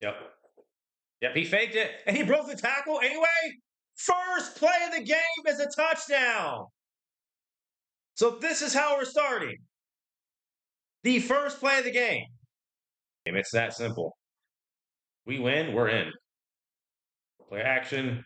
Yep. Yep, he faked it, and he broke the tackle anyway. First play of the game is a touchdown. So this is how we're starting. The first play of the game. It's that simple. We win, we're in. Play action.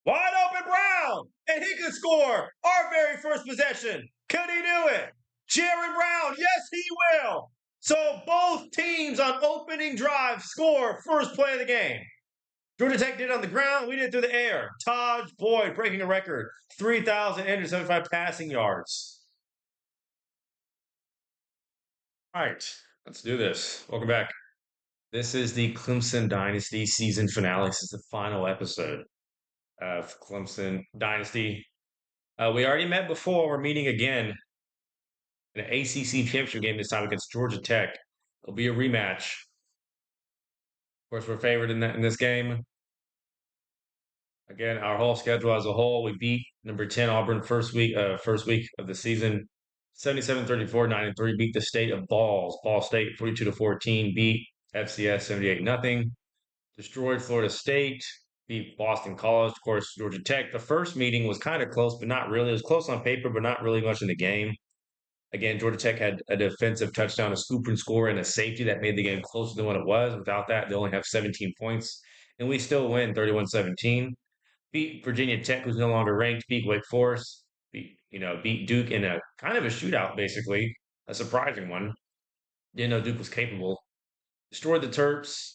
Wide open Brown, and he could score our very first possession. Could he do it? Jaron Brown, yes, he will. So both teams on opening drive score first play of the game. Georgia Tech did it on the ground. We did it through the air. Taj Boyd breaking a record, 3,875 passing yards. All right, let's do this. Welcome back. This is the Clemson Dynasty season finale. This is the final episode of Clemson Dynasty. We already met before. We're meeting again in an ACC championship game this time against Georgia Tech. It'll be a rematch. Of course, we're favored in this game. Again, our whole schedule as a whole, we beat number 10 Auburn first week of the season, 77-34, 9-3. Beat the state of Ball State 42-14. Beat FCS 78-0. Destroyed Florida State. Beat Boston College. Of course, Georgia Tech. The first meeting was kind of close, but not really. It was close on paper, but not really much in the game. Again, Georgia Tech had a defensive touchdown, a scoop and score, and a safety that made the game closer than what it was. Without that, they only have 17 points, and we still win 31-17. Beat Virginia Tech, who's no longer ranked. Beat Wake Forest. Beat Duke in a kind of a shootout, basically, a surprising one. Didn't know Duke was capable. Destroyed the Terps.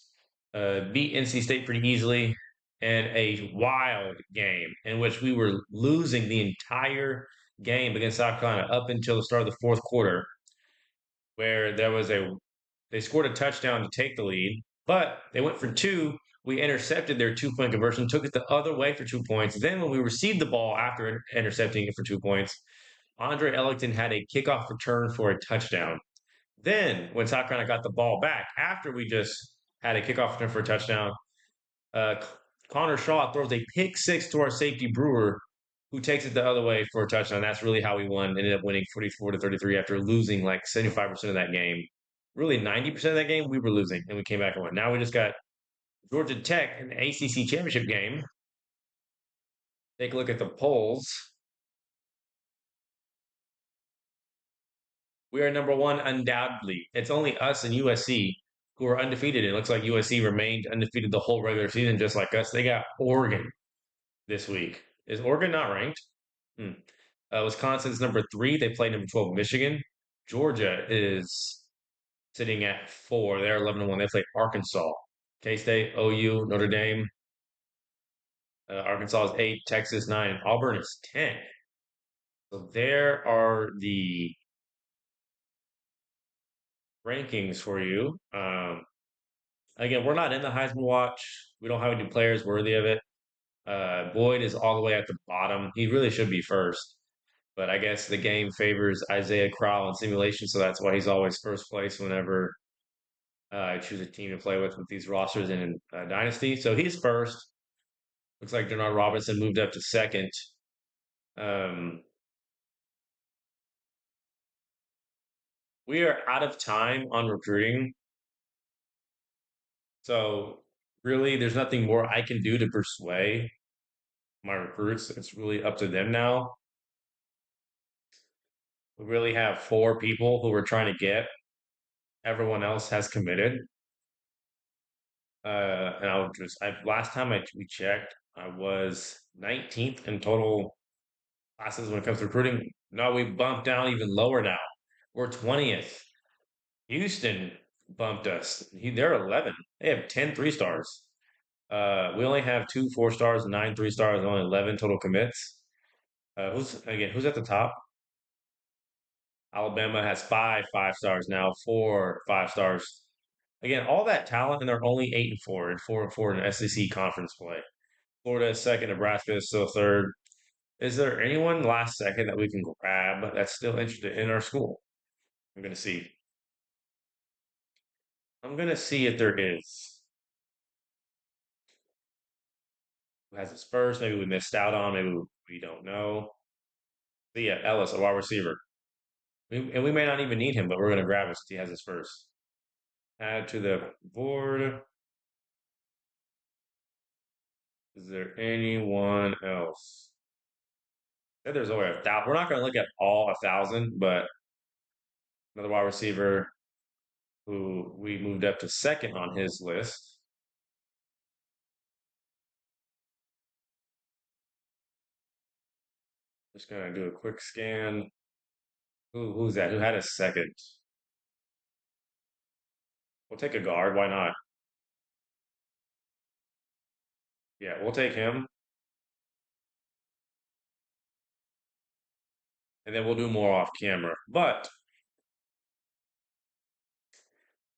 Beat NC State pretty easily, and a wild game in which we were losing the entire game against South Carolina up until the start of the fourth quarter, where they scored a touchdown to take the lead, but they went for two. We intercepted their 2 point conversion, took it the other way for 2 points. Then when we received the ball after intercepting it for 2 points, Andre Ellington had a kickoff return for a touchdown. Then when South Carolina got the ball back after we just had a kickoff return for a touchdown, uh, Connor Shaw throws a pick six to our safety Brewer, who takes it the other way for a touchdown. That's really how we won. Ended up winning 44-33 after losing like 75% of that game. Really, 90% of that game we were losing, and we came back and won. Now we just got Georgia Tech in the ACC championship game. Take a look at the polls. We are number one undoubtedly. It's only us and USC who are undefeated. It looks like USC remained undefeated the whole regular season, just like us. They got Oregon this week. Is Oregon not ranked? Hmm. Wisconsin's number 3. They play number 12, Michigan. Georgia is sitting at 4. They're 11-1. They play Arkansas, K-State, OU, Notre Dame. Arkansas is 8, Texas 9, and Auburn is 10. So there are the rankings for you. Again, we're not in the Heisman watch. We don't have any players worthy of it. Boyd is all the way at the bottom. He really should be first. But I guess the game favors Isaiah Crowell in simulation, so that's why he's always first place whenever I choose a team to play with these rosters in Dynasty. So he's first. Looks like Denard Robinson moved up to second. Um, we are out of time on recruiting. So really, there's nothing more I can do to persuade my recruits. It's really up to them now. We really have 4 people who we're trying to get. Everyone else has committed. And last time we checked, I was 19th in total classes when it comes to recruiting. No, we bumped down even lower now. We're 20th. Houston bumped us. They're 11. They have 10 3-stars. We only have 2 4-stars, 9 3-stars, and only 11 total commits. Who's at the top? Alabama has 5 5-stars now, 4 5-stars. Again, all that talent, and they're only 8-4 and 4-4 in SEC conference play. Florida is second, Nebraska is still third. Is there anyone last second that we can grab that's still interested in our school? I'm gonna see. I'm gonna see if there is. Who has his first? Maybe we missed out on. Maybe we don't know. But yeah, Ellis, a wide receiver. And we may not even need him, but we're gonna grab him since he has his first. Add to the board. Is there anyone else? There's only 1,000. We're not going to look at all 1,000, but another wide receiver who we moved up to second on his list. Just going to do a quick scan. Who's that? Who had a second? We'll take a guard. Why not? Yeah, we'll take him. And then we'll do more off camera. But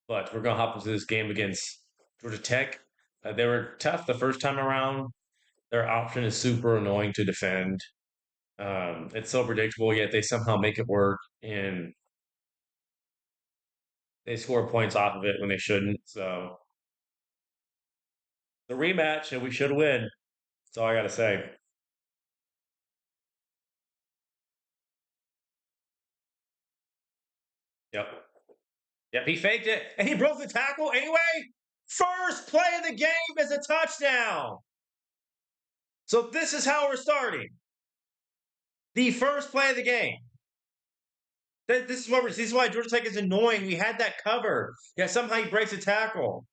we're gonna hop into this game against Georgia Tech. They were tough the first time around. Their option is super annoying to defend. It's so predictable, yet they somehow make it work, and they score points off of it when they shouldn't. So the rematch, and we should win. That's all I gotta say. Yep. Yep. He faked it, and he broke the tackle anyway. First play of the game is a touchdown. So this is how we're starting. The first play of the game. This is why Georgia Tech is annoying. We had that cover. Yeah, somehow he breaks a tackle.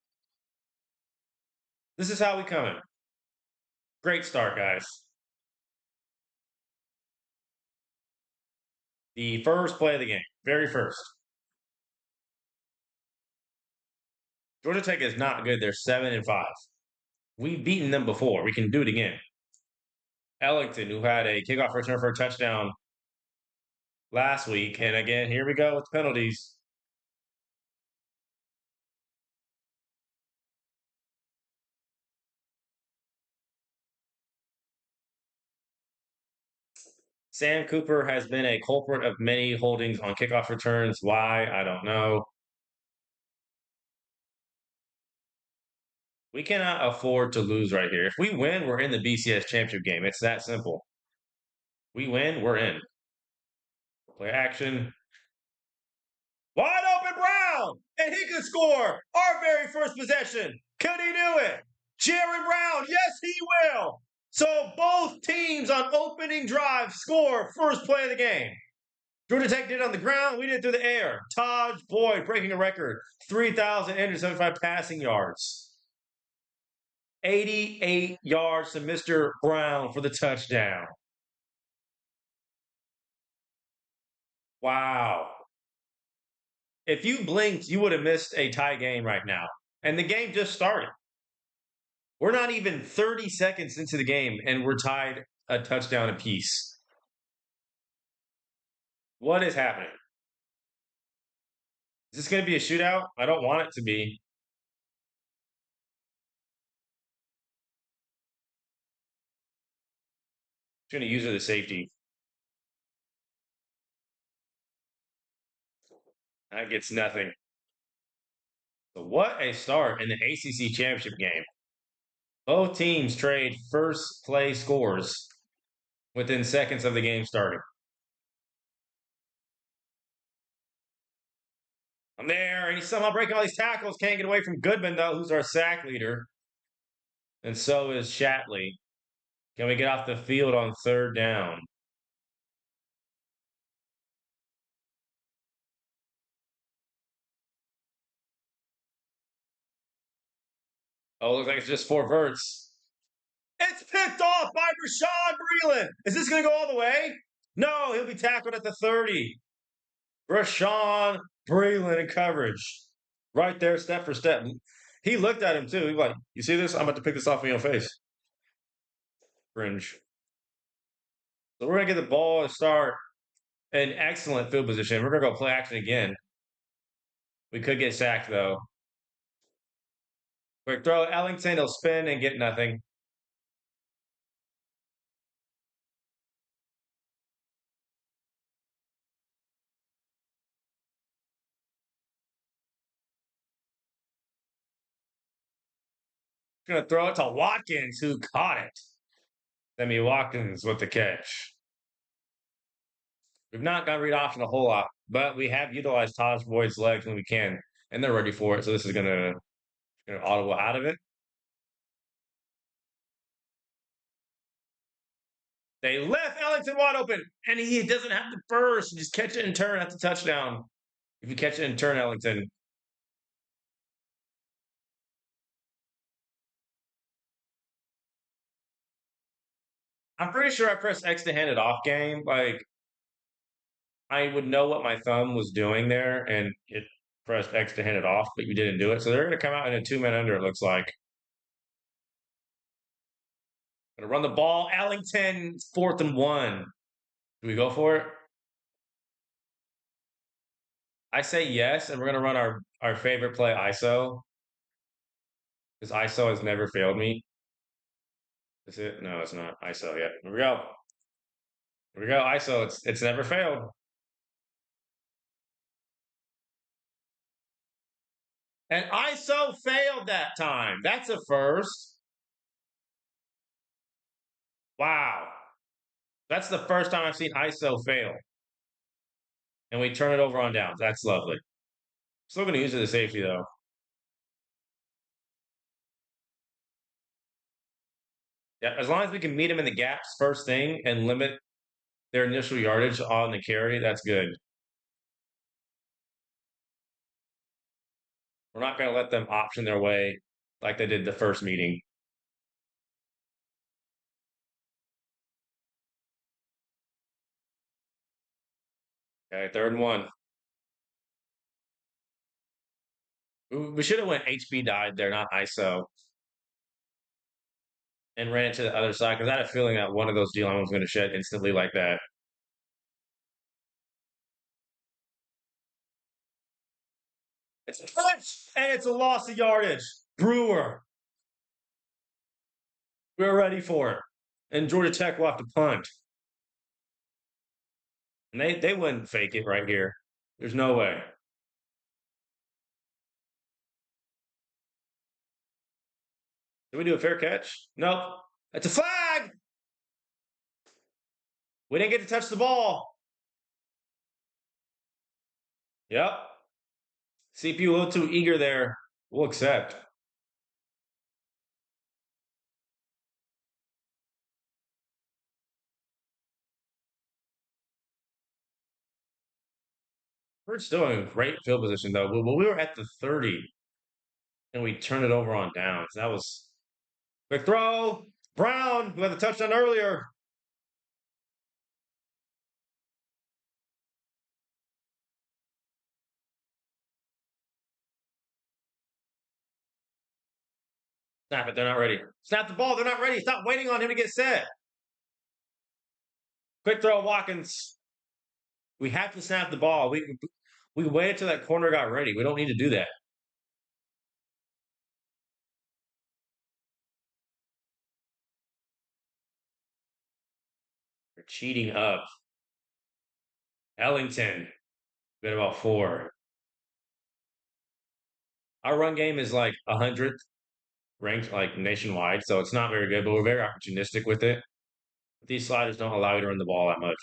This is how we come in. Great start, guys. The first play of the game. Very first. Georgia Tech is not good. They're 7-5. We've beaten them before. We can do it again. Ellington, who had a kickoff return for a touchdown last week. And again, here we go with penalties. Sam Cooper has been a culprit of many holdings on kickoff returns. Why? I don't know. We cannot afford to lose right here. If we win, we're in the BCS championship game. It's that simple. We win, we're in. Play action. Wide open Brown! And he could score our very first possession. Could he do it? Jerry Brown, yes, he will. So both teams on opening drive score first play of the game. Georgia Tech did it on the ground. We did it through the air. Taj Boyd breaking a record 3,875 passing yards. 88 yards to Mr. Brown for the touchdown. Wow. If you blinked, you would have missed a tie game right now. And the game just started. We're not even 30 seconds into the game, and we're tied a touchdown apiece. What is happening? Is this going to be a shootout? I don't want it to be. It's going to use it as safety. That gets nothing. So what a start in the ACC championship game. Both teams trade first play scores within seconds of the game starting. I'm there, and he's somehow breaking all these tackles. Can't get away from Goodman, though, who's our sack leader. And so is Shatley. Can we get off the field on third down? Oh, looks like it's just 4 verts. It's picked off by Rashad Breeland. Is this going to go all the way? No, he'll be tackled at the 30. Rashawn Breeland in coverage. Right there, step for step. He looked at him too. He's like, you see this? I'm about to pick this off in your face. Cringe. So we're going to get the ball and start an excellent field position. We're going to go play action again. We could get sacked, though. Quick throw. Ellington, he'll spin and get nothing. Going to throw it to Watkins, who caught it. Sammy Watkins with the catch. We've not got read option a whole lot, but we have utilized Taj Boyd's legs when we can. and they're ready for it. So this is gonna audible out of it. They left Ellington wide open, and he doesn't have to burst. Just catch it and turn at the touchdown. If you catch it and turn, Ellington. I'm pretty sure I pressed X to hand it off game. Like I would know what my thumb was doing there, and it pressed X to hand it off, but you didn't do it. So they're going to come out in a 2-man under. It looks like. Going to run the ball. Ellington, 4th and 1. Do we go for it? I say yes, and we're going to run our favorite play, ISO, because ISO has never failed me. Is it? No, it's not ISO yet. Here we go. Here we go. ISO. It's never failed. And ISO failed that time. That's a first. Wow. That's the first time I've seen ISO fail. And we turn it over on downs. That's lovely. Still going to use it as safety, though. Yeah, as long as we can meet them in the gaps first thing and limit their initial yardage on the carry, that's good. We're not going to let them option their way like they did the first meeting. Okay, 3rd and 1. We should have went HB died there, not ISO, and ran it to the other side because I had a feeling that one of those D line was going to shed instantly like that. It's a touch, and it's a loss of yardage. Brewer, we're ready for it. And Georgia Tech will have to punt. And they wouldn't fake it right here. There's no way. Did we do a fair catch? Nope. It's a flag. We didn't get to touch the ball. Yep. CPU a little too eager there. We'll accept. We're still in great field position though. But we were at the 30 and we turned it over on downs. That was quick throw. Brown, who had the touchdown earlier. Snap it. They're not ready. Snap the ball. They're not ready. Stop waiting on him to get set. Quick throw, Watkins. We have to snap the ball. We waited till that corner got ready. We don't need to do that. We're cheating up. Ellington. Been about 4. Our run game is like 100th ranked like nationwide, so it's not very good, but we're very opportunistic with it. These sliders don't allow you to run the ball that much.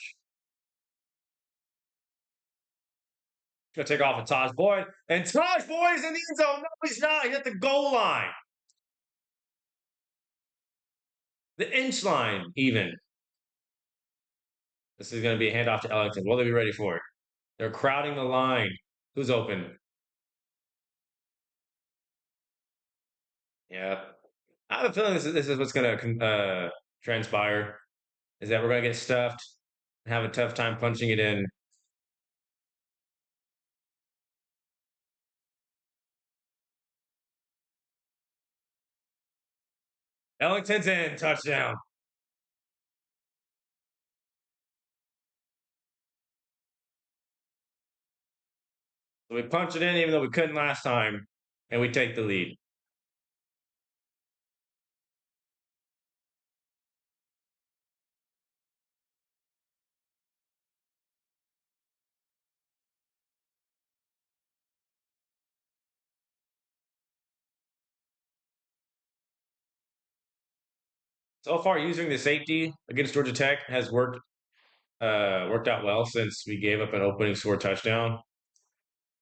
Gonna take off a Taj Boyd, and Taj Boyd is in the end zone. No, he's not. He's at the goal line, the inch line, even. This is going to be a handoff to Ellington. Will they be ready for it? They're crowding the line. Who's open? Yeah, I have a feeling this is what's going to transpire. Is that we're going to get stuffed and have a tough time punching it in. Ellington's in, touchdown. So we punch it in even though we couldn't last time, and we take the lead. So far, using the safety against Georgia Tech has worked out well since we gave up an opening score touchdown.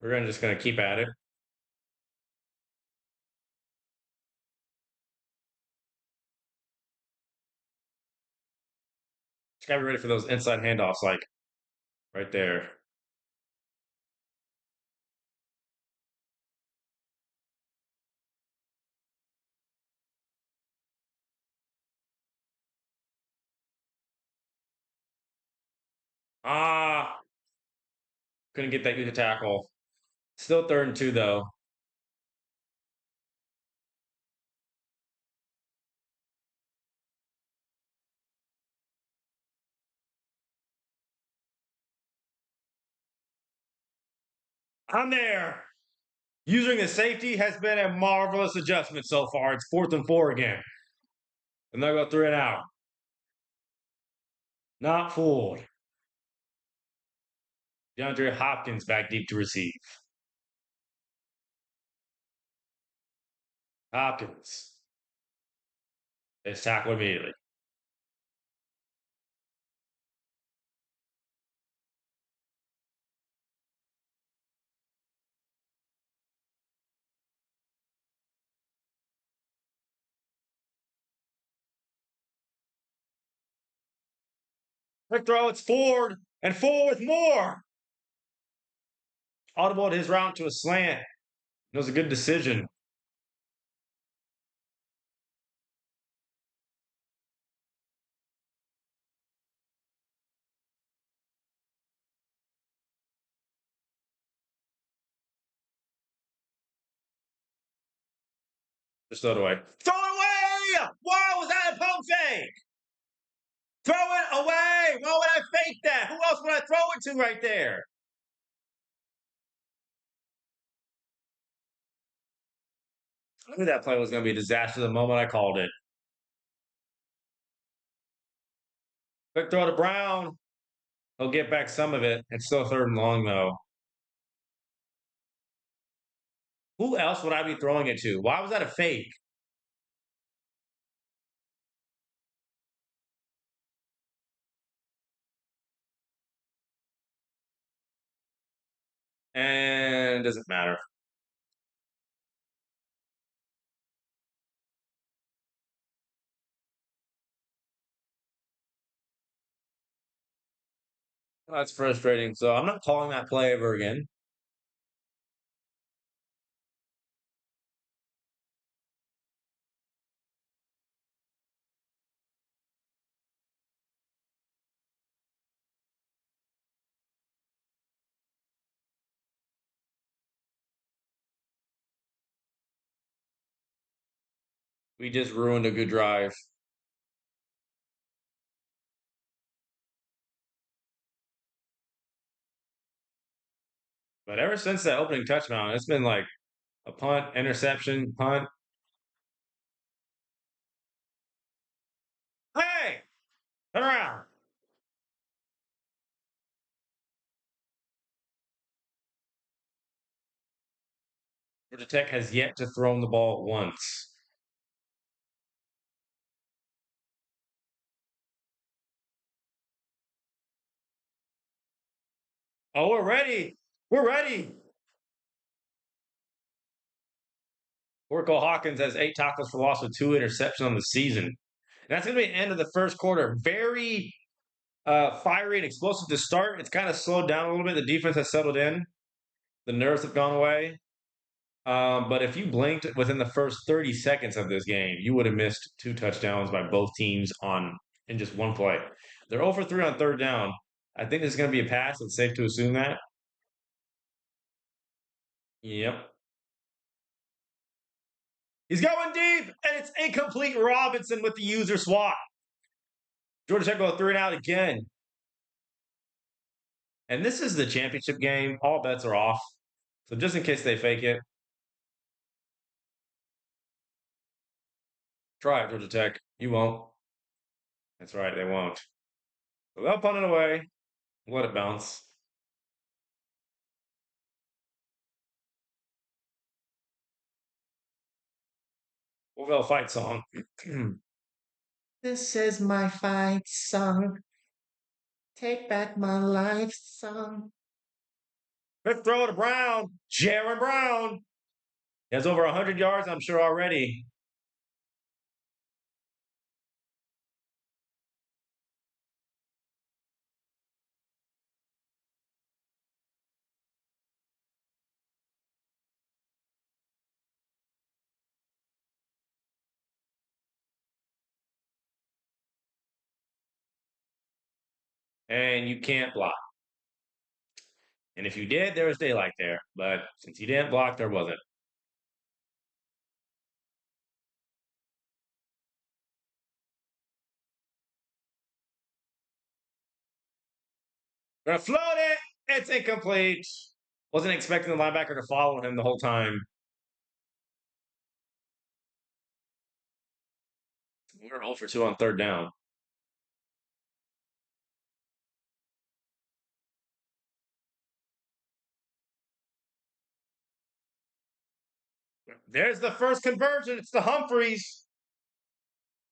We're just gonna keep at it. Gotta be ready for those inside handoffs, like right there. Ah, couldn't get that good tackle. Still 3rd and 2 though. I'm there. Using the safety has been a marvelous adjustment so far. It's 4th and 4 again. And they'll go 3 and out. Not fooled. DeAndre Hopkins back deep to receive. Hopkins is tackled immediately. Quick throw, it's Ford, and Ford with more. Audible his route to a slant. It was a good decision. Just throw it away. Throw it away! Why was that a pump fake? Throw it away! Why would I fake that? Who else would I throw it to right there? I knew that play was going to be a disaster the moment I called it. Quick throw to Brown. He'll get back some of it. It's still 3rd and long, though. Who else would I be throwing it to? Why was that a fake? And doesn't matter. That's frustrating. So I'm not calling that play ever again. We just ruined a good drive. But ever since that opening touchdown, it's been like a punt, interception, punt. Hey, turn around. Georgia Tech has yet to throw the ball once. Oh, we're ready. We're ready. Oracle Hawkins has 8 tackles for loss with 2 interceptions on the season. And that's going to be the end of the first quarter. Very fiery and explosive to start. It's kind of slowed down a little bit. The defense has settled in. The nerves have gone away. But if you blinked within the first 30 seconds of this game, you would have missed 2 touchdowns by both teams on in just one play. They're 0 for 3 on 3rd down. I think this is going to be a pass. It's safe to assume that. Yep. He's going deep, and it's incomplete. Robinson with the user swap. Georgia Tech go 3 and out again. And this is the championship game. All bets are off. So just in case they fake it, try it, Georgia Tech. You won't. That's right, they won't. So they'll punt it away. Let it bounce. We'll go fight song. This is my fight song. Take back my life song. Quick throw to Brown. Jaron Brown. He has over 100 yards, I'm sure, already. and you can't block. And if you did, there was daylight there. But since you didn't block, there wasn't. Gonna float it. It's incomplete. Wasn't expecting the linebacker to follow him the whole time. We're 0 for 2 on third down. There's the first conversion. It's the Humphreys.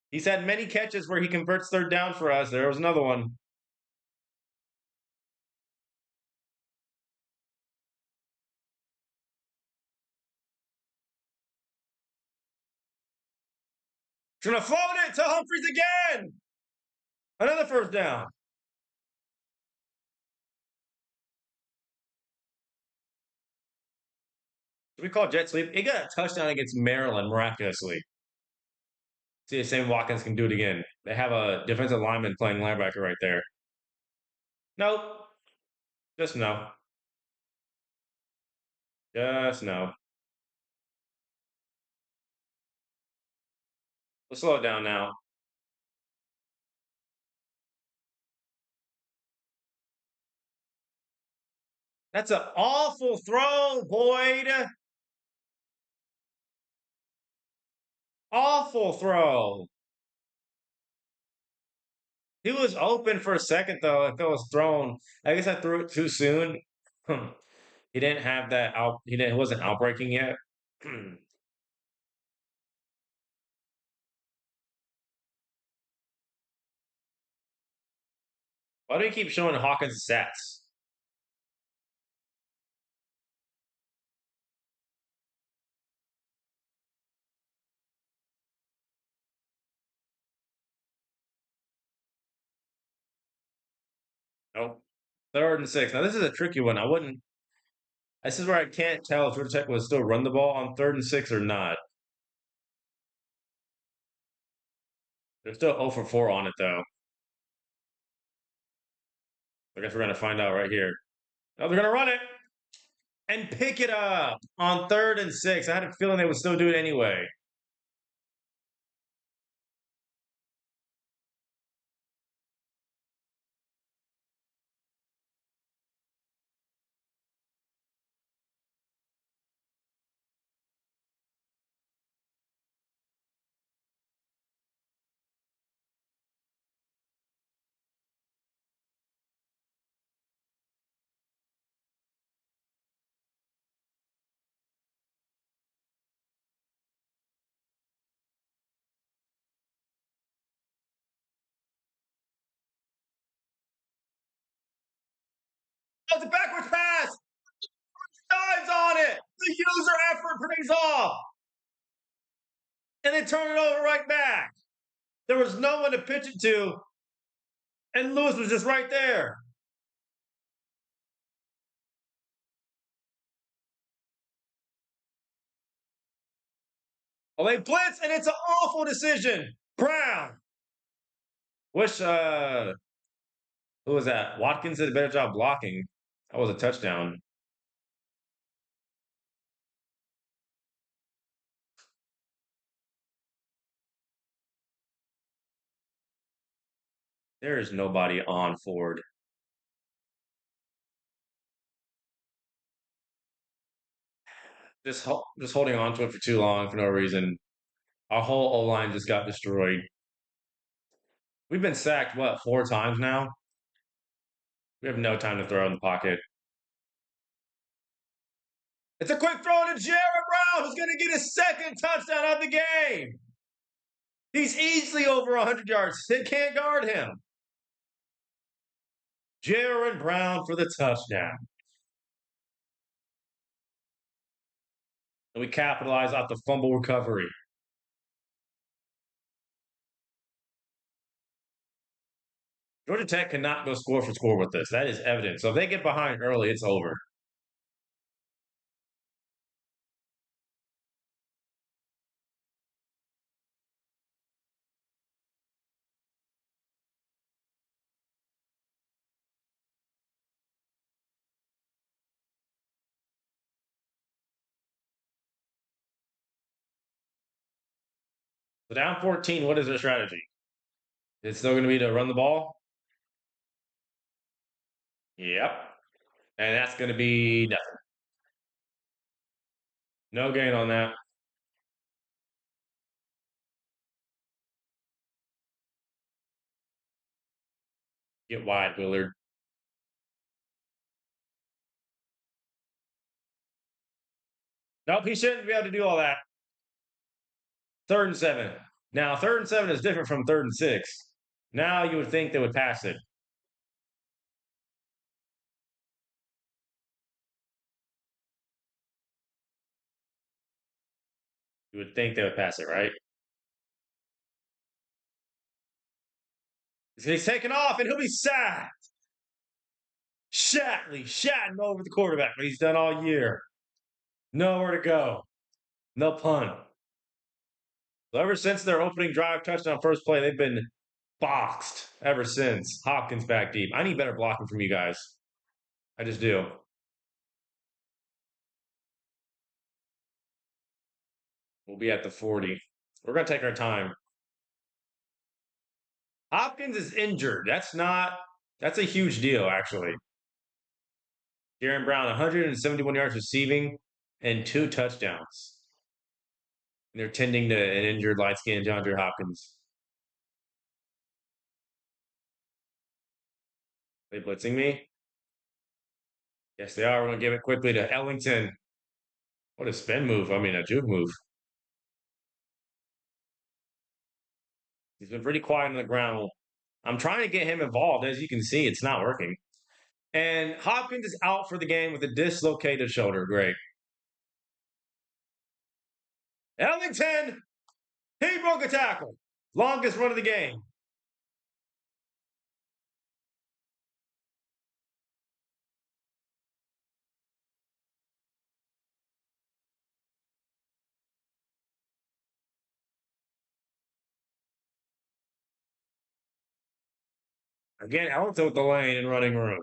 He's had many catches where he converts third down for us. There was another one. Gonna float it to Humphreys again. Another first down. We call jet sweep. He got a touchdown against Maryland miraculously. See if Sam Watkins can do it again. They have a defensive lineman playing linebacker right there. Nope. Just no. Just no. Let's slow it down now. That's an awful throw, Boyd. Awful throw. He was open for a second though. If it was thrown, I guess I threw it too soon. He didn't have that out. He didn't. He wasn't outbreaking yet. Why do we keep showing Hawkins' stats? Nope. Third and six. Now this is a tricky one. I wouldn't. This is where I can't tell if Georgia Tech will still run the ball on third and six or not. They're still 0 for 4 on it though. I guess we're gonna find out right here. Oh, they're gonna run it and pick it up on third and six. I had a feeling they would still do it anyway. Oh, it's a backwards pass. Dives on it. The user effort pays off, and they turn it over right back. There was no one to pitch it to, and Lewis was just right there. Well, they blitz, and it's an awful decision. Brown. Wish who was that? Watkins did a better job blocking. That was a touchdown. There is nobody on Ford. Just holding on to it for too long for no reason. Our whole O line just got destroyed. We've been sacked what 4 times now. We have no time to throw in the pocket. It's a quick throw to Jared Brown, who's going to get his second touchdown of the game. He's easily over 100 yards. They can't guard him. Jared Brown for the touchdown. And we capitalize off the fumble recovery. Georgia Tech cannot go score for score with this. That is evident. So if they get behind early, it's over. So down 14, what is their strategy? It's still going to be to run the ball? Yep. And that's going to be nothing. No gain on that. Get wide, Willard. Nope, he shouldn't be able to do all that. 3rd and 7. Now, 3rd and 7 is different from 3rd and 6. Now you would think they would pass it. You would think they would pass it, right? He's taking off and he'll be sacked. Shatley shatting over the quarterback, but he's done all year. Nowhere to go. No punt. So ever since their opening drive touchdown first play, they've been boxed ever since. Hopkins back deep. I need better blocking from you guys. I just do. We'll be at the 40. We're going to take our time. Hopkins is injured. That's a huge deal, actually. Jaron Brown, 171 yards receiving and 2 touchdowns. And they're tending to an injured light skinned DeAndre Hopkins. They blitzing me? Yes, they are. We're going to give it quickly to Ellington. What a spin move. I mean, a juke move. He's been pretty quiet on the ground. I'm trying to get him involved. As you can see, it's not working. And Hopkins is out for the game with a dislocated shoulder. Great. Ellington, he broke a tackle. Longest run of the game. Again, Ellington with the lane and running room.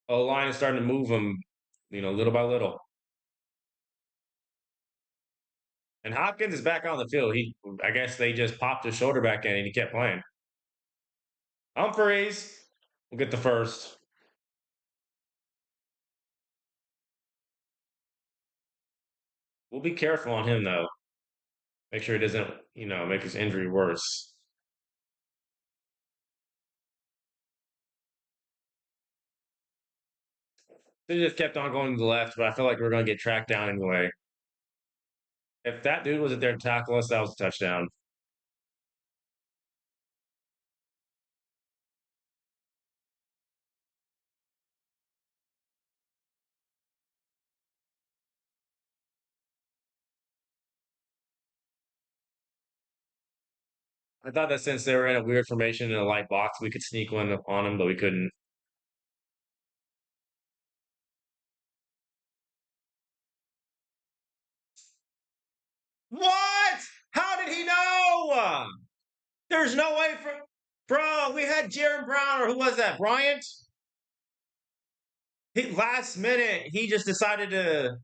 The line is starting to move him, little by little. And Hopkins is back on the field. I guess they just popped his shoulder back in and he kept playing. Humphreys will get the first. We'll be careful on him though. Make sure he doesn't, make his injury worse. They just kept on going to the left, but I feel like we're going to get tracked down anyway. If that dude wasn't there to tackle us, that was a touchdown. I thought that since they were in a weird formation in a light box, we could sneak one on them, but we couldn't. What? How did he know? There's no way for bro. We had Jaron Brown or who was that? Bryant. Last minute, he just decided to.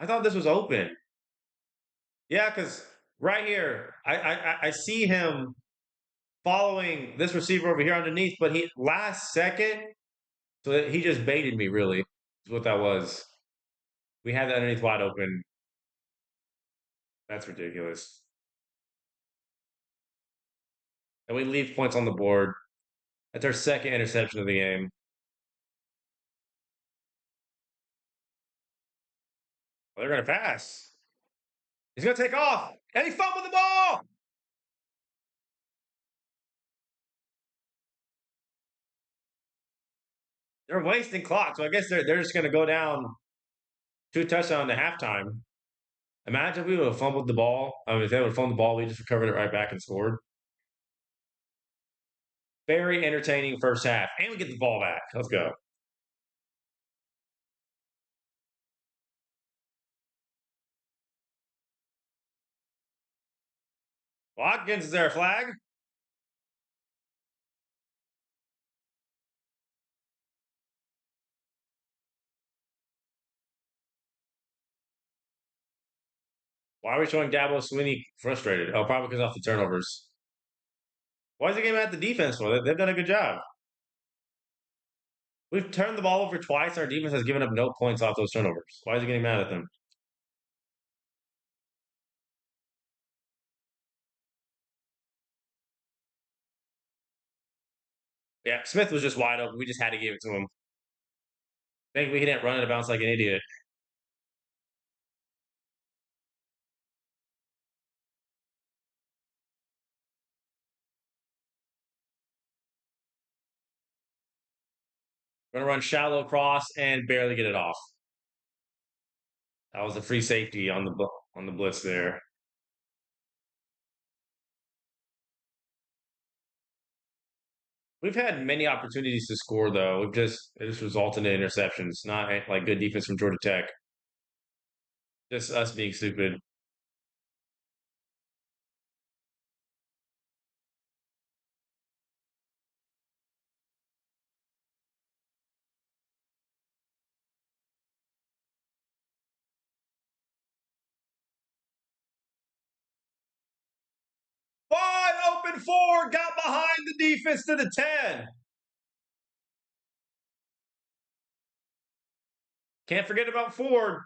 I thought this was open. Yeah, because right here, I see him following this receiver over here underneath, but he last second, so he just baited me. Really, is what that was. We had that underneath wide open. That's ridiculous. And we leave points on the board. That's our second interception of the game. Well, they're going to pass. He's going to take off. And he fumbled the ball. They're wasting clock. So I guess they're just going to go down 2 touchdowns to halftime. Imagine if we would have fumbled the ball. I mean, if they would have fumbled the ball, we just recovered it right back and scored. Very entertaining first half. And we get the ball back. Let's go. Watkins, is there a flag? Why are we showing Dabo Sweeney frustrated? Oh, probably because off the turnovers. Why is he getting mad at the defense for? They've done a good job. We've turned the ball over twice. Our defense has given up no points off those turnovers. Why is he getting mad at them? Yeah, Smith was just wide open. We just had to give it to him. Think we didn't run it a bounce like an idiot. We're gonna run shallow cross and barely get it off. That was a free safety on the blitz there. We've had many opportunities to score though. It just resulted in interceptions, not like good defense from Georgia Tech. Just us being stupid. Wide open four, got behind the defense to the 10. Can't forget about Ford.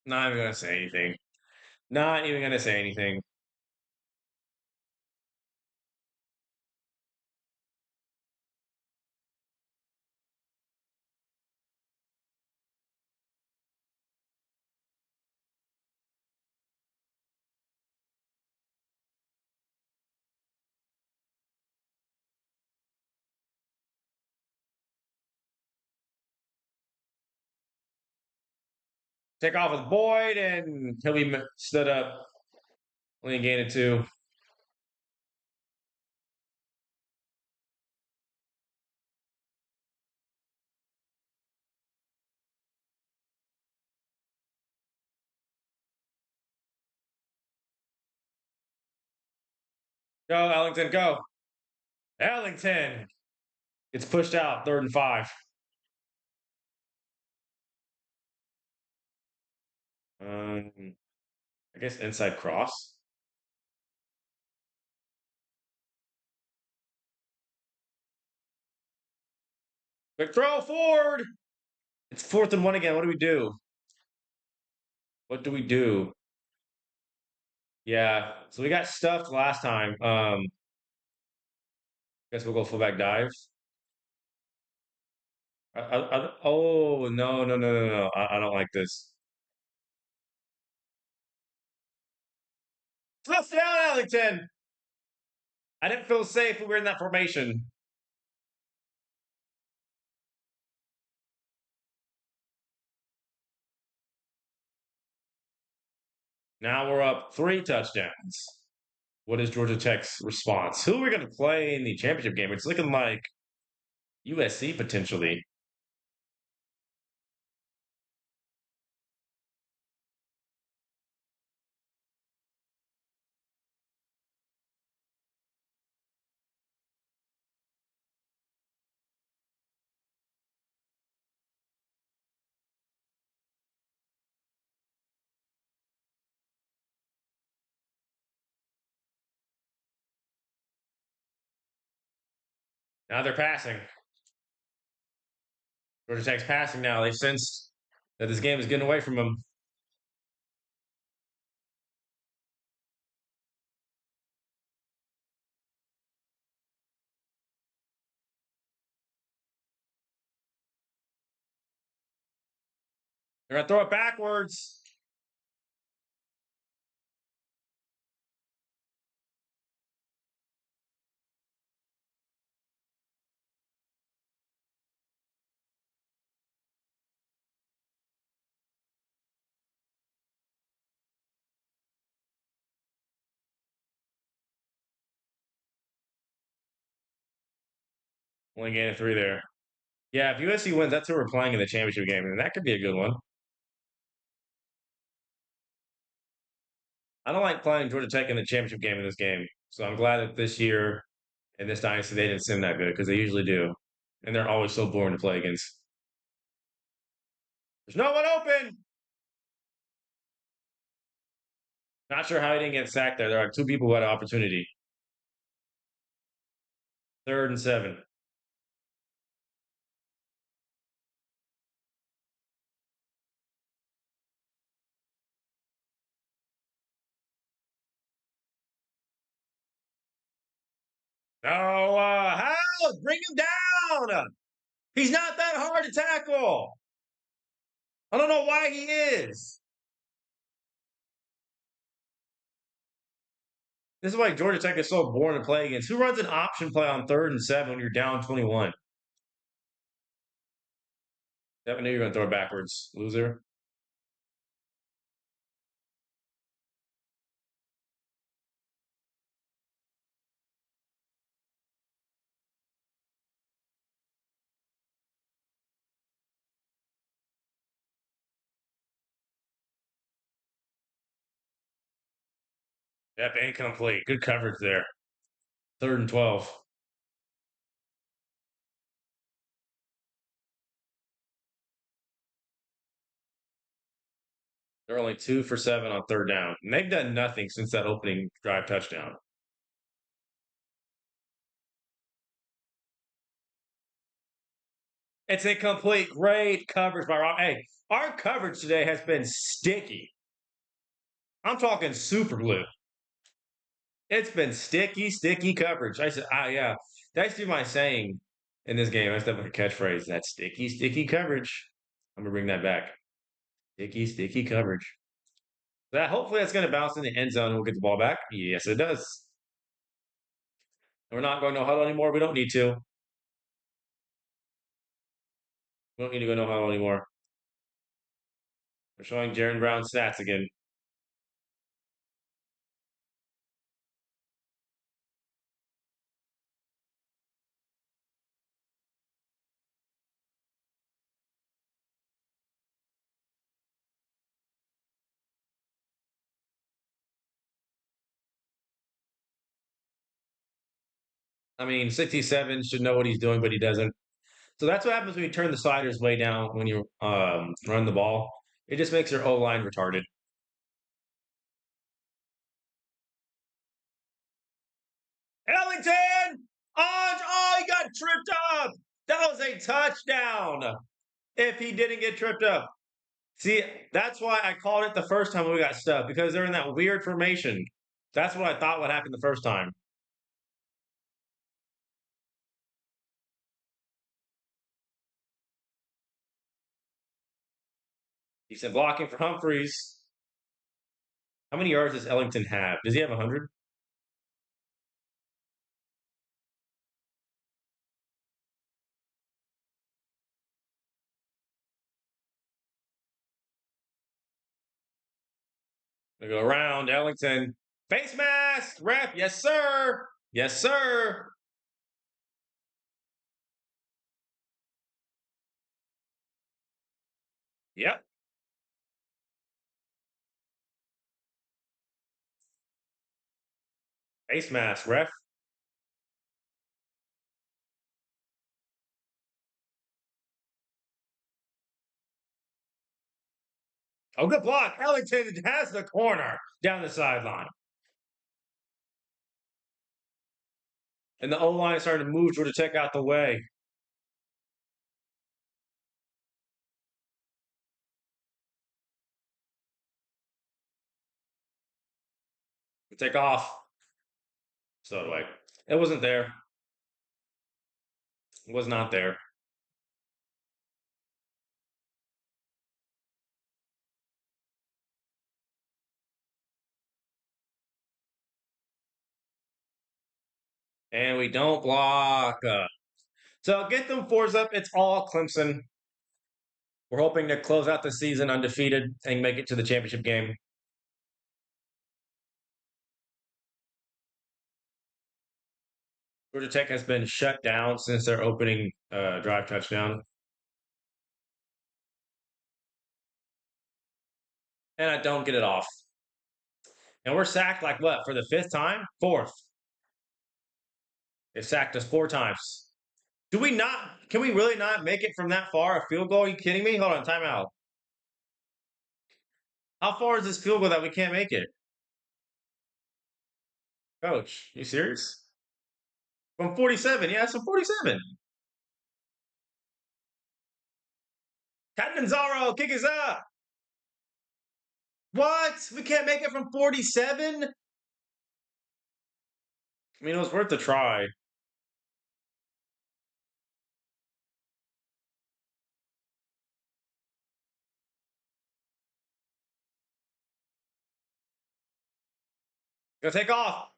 Not even gonna say anything. Not even gonna say anything. Take off with Boyd, and he'll be stood up. Only gain it two. Go, Ellington, go. Ellington. It's pushed out, 3rd and 5. I guess inside cross. Quick throw forward. It's 4th and 1 again. What do we do? What do we do? Yeah. So we got stuffed last time. Guess we'll go fullback dive. Oh no! I don't like this. Touchdown, Ellington. I didn't feel safe when we were in that formation. Now we're up 3 touchdowns. What is Georgia Tech's response? Who are we going to play in the championship game? It's looking like USC potentially. Now they're passing. Georgia Tech's passing now. They sensed that this game is getting away from them. They're going to throw it backwards. Only gain of 3 there. Yeah, if USC wins, that's who we're playing in the championship game, and that could be a good one. I don't like playing Georgia Tech in the championship game in this game. So I'm glad that this year in this dynasty they didn't sim that good because they usually do, and they're always so boring to play against. There's no one open. Not sure how he didn't get sacked there. There are two people who had an opportunity. 3rd and 7. Oh, how? Bring him down. He's not that hard to tackle. I don't know why he is. This is why Georgia Tech is so boring to play against. Who runs an option play on 3rd and 7 when you're down 21? Never knew you were going to throw it backwards, loser. Yep, incomplete. Good coverage there. 3rd and 12. They're only 2 for 7 on 3rd down. And they've done nothing since that opening drive touchdown. It's a complete great coverage by Rob. Hey, our coverage today has been sticky. I'm talking super glue. It's been sticky, sticky coverage. I said, yeah. That's my saying in this game. That's definitely a catchphrase. That sticky, sticky coverage. I'm gonna bring that back. Sticky, sticky coverage. That hopefully that's gonna bounce in the end zone. We'll get the ball back. Yes, it does. We're not going no huddle anymore. We don't need to. We don't need to go no huddle anymore. We're showing Jaron Brown stats again. I mean, 67 should know what he's doing, but he doesn't. So that's what happens when you turn the sliders way down when you run the ball. It just makes your O line retarded. Ellington! Oh, he got tripped up. That was a touchdown. If he didn't get tripped up. See, that's why I called it the first time we got stuck because they're in that weird formation. That's what I thought would happen the first time. He said blocking for Humphreys. How many yards does Ellington have? Does he have 100? They go around Ellington. Face mask, ref. Yes, sir. Yes, sir. Yep. Face mask, ref. Oh, good block. Ellington has the corner down the sideline. And the O line is starting to move toward to check out the way. Take off. So do I. It wasn't there. It was not there. And we don't block. So get them fours up. It's all Clemson. We're hoping to close out the season undefeated and make it to the championship game. Georgia Tech has been shut down since their opening drive touchdown. And I don't get it off. And we're sacked like what for the fifth time? Fourth. They sacked us 4 times. Do we not? Can we really not make it from that far? A field goal? Are you kidding me? Hold on, timeout. How far is this field goal that we can't make it? Coach, you serious? From 47. Yeah, it's from 47. Catanzaro, kick is up. What? We can't make it from 47? I mean, it was worth a try. Go take off.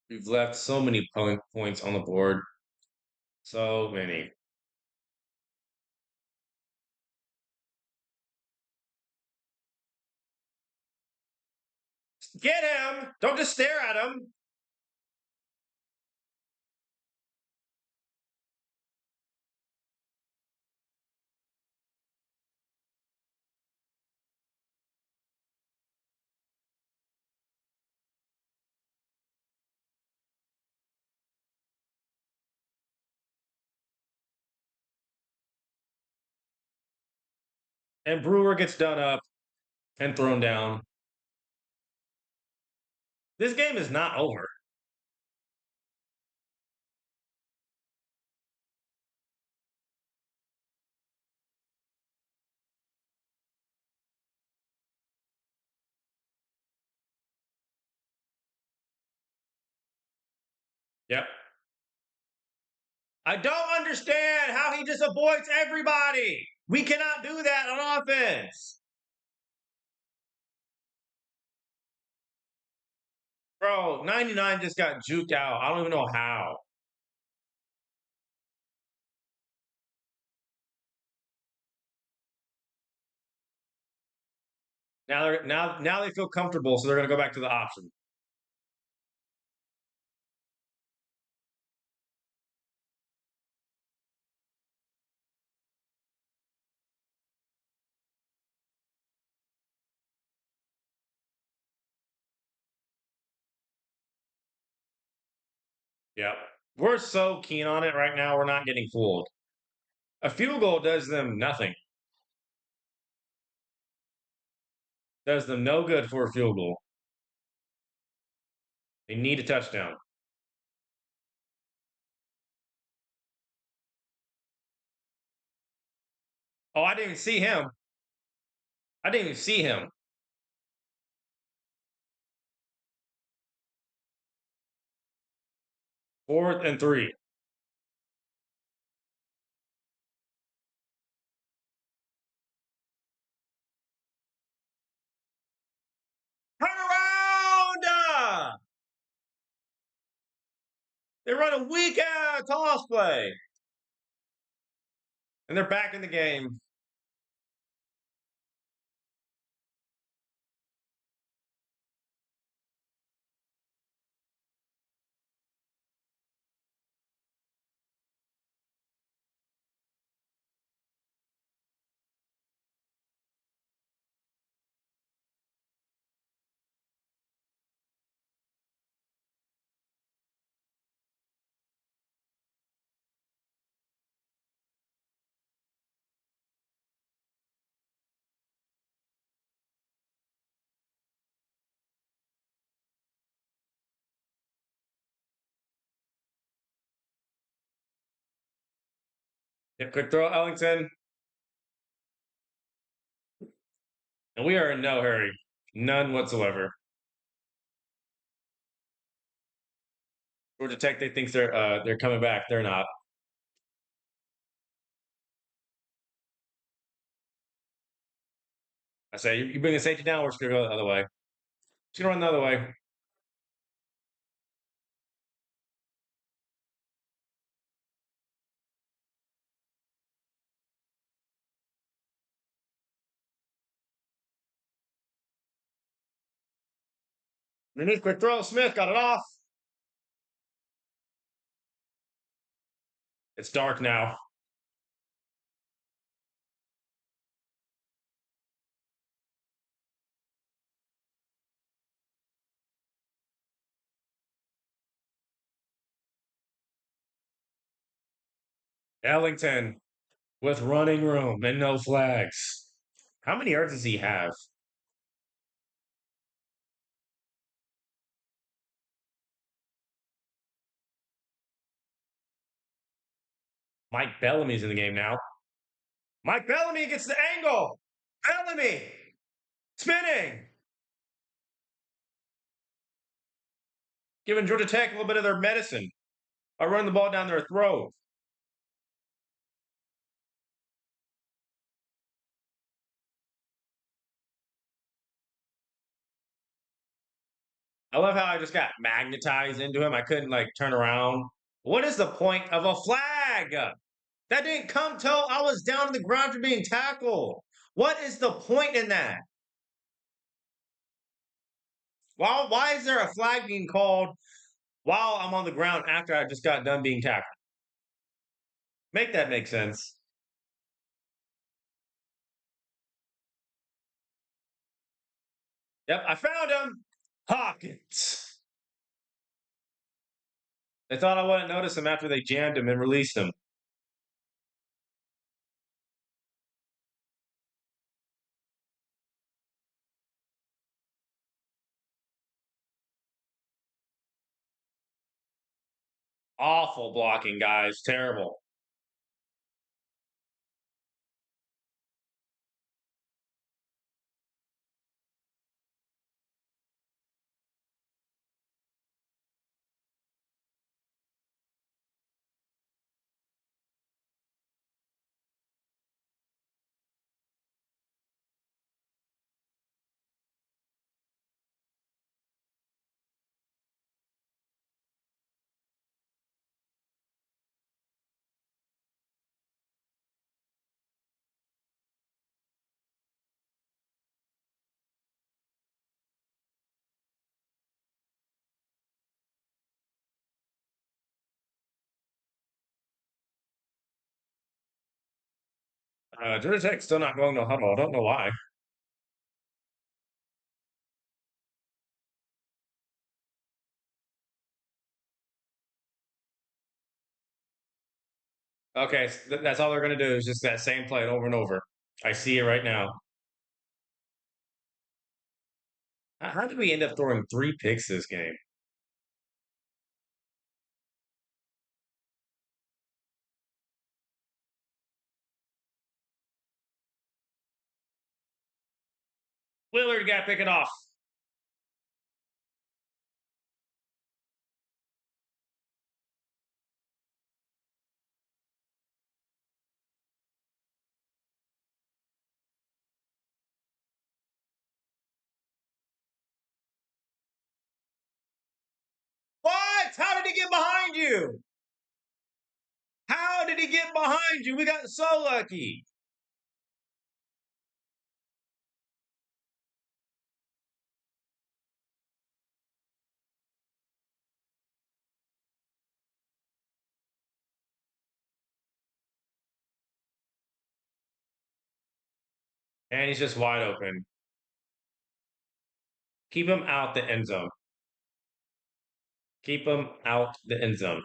We've left so many points on the board. So many. Get him! Don't just stare at him. And Brewer gets done up and thrown down. This game is not over. Yep. I don't understand how he just avoids everybody. We cannot do that on offense. Bro, 99 just got juked out. I don't even know how. Now they feel comfortable, so they're gonna go back to the option. Yep. We're so keen on it right now, we're not getting fooled. A field goal does them nothing. Does them no good for a field goal. They need a touchdown. Oh, I didn't even see him. I didn't even see him. 4th and 3. Turn around! They run a weak toss play. And they're back in the game. Yeah, quick throw, Ellington. And we are in no hurry. None whatsoever. Georgia Tech, they think they're coming back. They're not. I say, you bring the safety down, we're just going to go the other way. Just going to run the other way. Underneath, quick throw. Smith got it off. It's dark now. Ellington with running room and no flags. How many yards does he have? Mike Bellamy's in the game now. Mike Bellamy gets the angle. Bellamy spinning. Giving Georgia Tech a little bit of their medicine. I run the ball down their throat. I love how I just got magnetized into him. I couldn't like turn around. What is the point of a flag? That didn't come till I was down on the ground for being tackled. What is the point in that? Why is there a flag being called while I'm on the ground after I just got done being tackled? Make that make sense. Yep, I found him. Hawkins. They thought I wouldn't notice him after they jammed him and released him. Awful blocking, guys. Terrible. Georgia Tech's still not going to huddle. I don't know why. Okay, so that's all they're going to do is just that same play over and over. I see it right now. How did we end up throwing 3 picks this game? Willard got to pick it off. What? How did he get behind you? How did he get behind you? We got so lucky. And he's just wide open. Keep him out the end zone. Keep him out the end zone.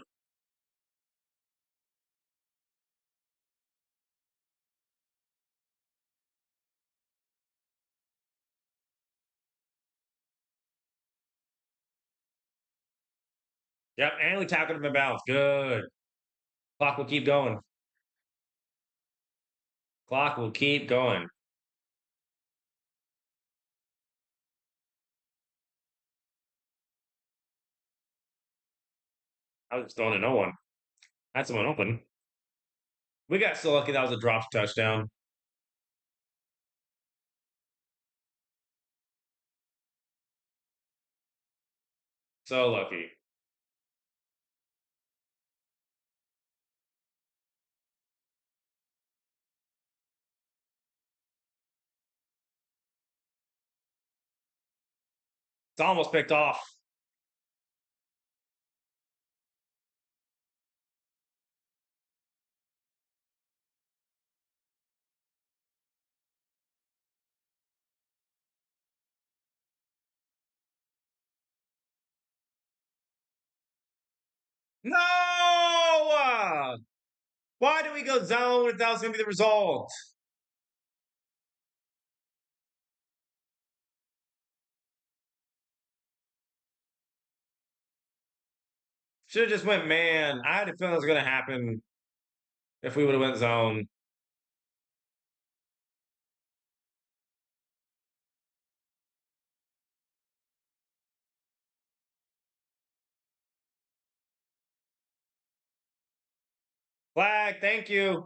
Yep, and we tackled him in bounds. Good. Clock will keep going. Clock will keep going. I was just throwing to no one. Had someone open. We got so lucky that was a drop touchdown. So lucky. It's almost picked off. No! Why do we go zone if that was going to be the result? Should have just went man. I had a feeling it was going to happen if we would have went zone. Flag, thank you.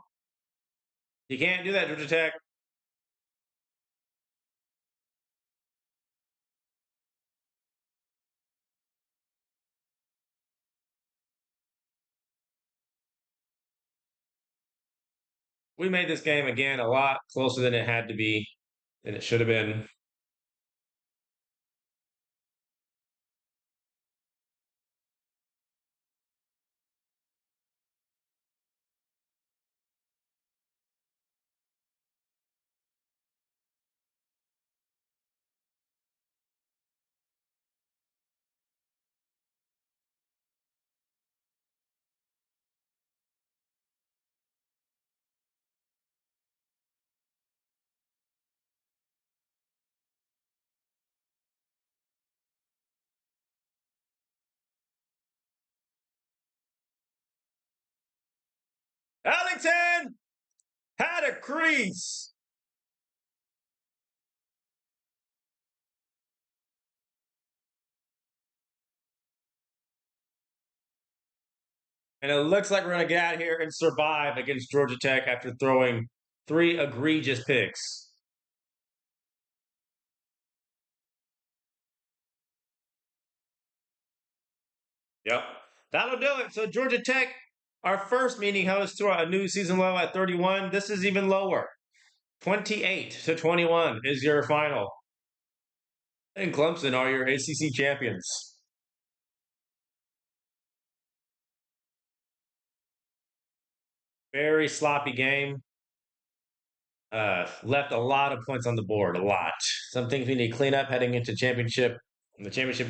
You can't do that, Georgia Tech. We made this game again a lot closer than it had to be, than it should have been. Ellington had a crease. And it looks like we're going to get out of here and survive against Georgia Tech after throwing 3 egregious picks. Yep. That'll do it. So Georgia Tech, our first meeting host to a new season low at 31. This is even lower. 28-21 is your final. And Clemson are your ACC champions. Very sloppy game. Left a lot of points on the board, a lot. Some things we need to clean up heading into the championship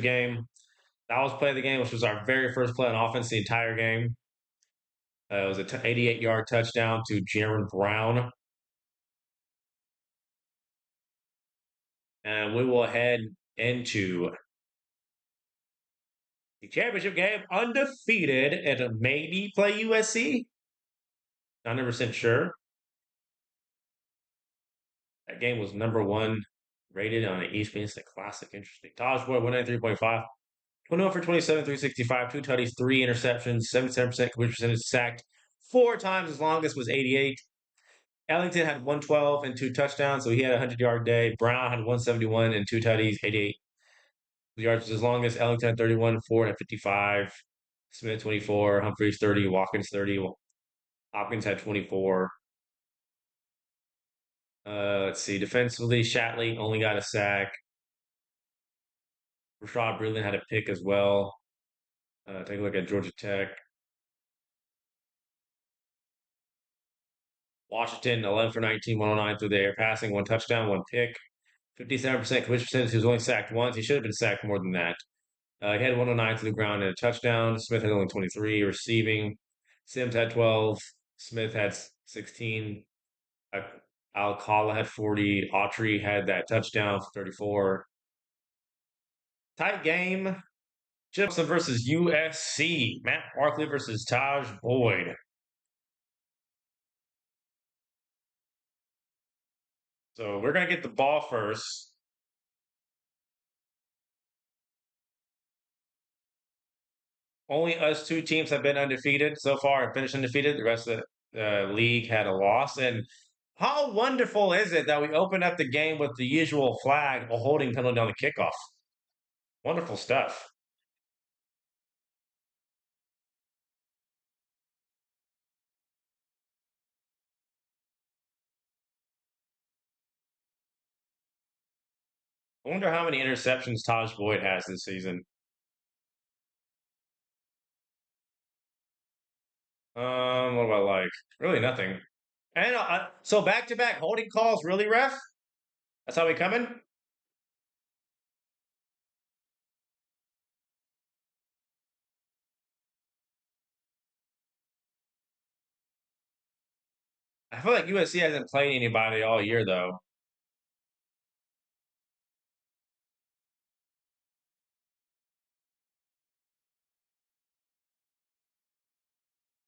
game. That was play of the game, which was our very first play on offense the entire game. It was an 88-yard touchdown to Jaron Brown. And we will head into the championship game undefeated and maybe play USC. 100% sure. That game was number one rated on the East Phoenix Classic. Interesting. Taj Boyd, 193.5. 21 for 27, 365, 2 tutties, 3 interceptions, 77% completion percentage, sacked 4 times. His longest was 88. Ellington had 112 and 2 touchdowns, so he had a 100-yard day. Brown had 171 and 2 tutties, 88 yards was his longest. Ellington had 31, 4 and 55. Smith 24, Humphreys 30, Watkins 30. Hopkins had 24. Let's see. Defensively, Shatley only got a sack. Rashad Breeland had a pick as well. Take a look at Georgia Tech. Washington, 11 for 19, 109 through the air passing, 1 touchdown, 1 pick. 57% completion percentage. He was only sacked once. He should have been sacked more than that. He had 109 to the ground and a touchdown. Smith had only 23 receiving. Sims had 12. Smith had 16. Alcala had 40. Autry had that touchdown for 34. Tight game. Clemson versus USC. Matt Barkley versus Taj Boyd. So we're going to get the ball first. Only us 2 teams have been undefeated so far and finished undefeated. The rest of the league had a loss. And how wonderful is it that we opened up the game with the usual flag, a holding penalty on the kickoff? Wonderful stuff. I wonder how many interceptions Taj Boyd has this season. What do I like? Really nothing. And so back to back holding calls, really, ref? That's how we coming? I feel like USC hasn't played anybody all year though.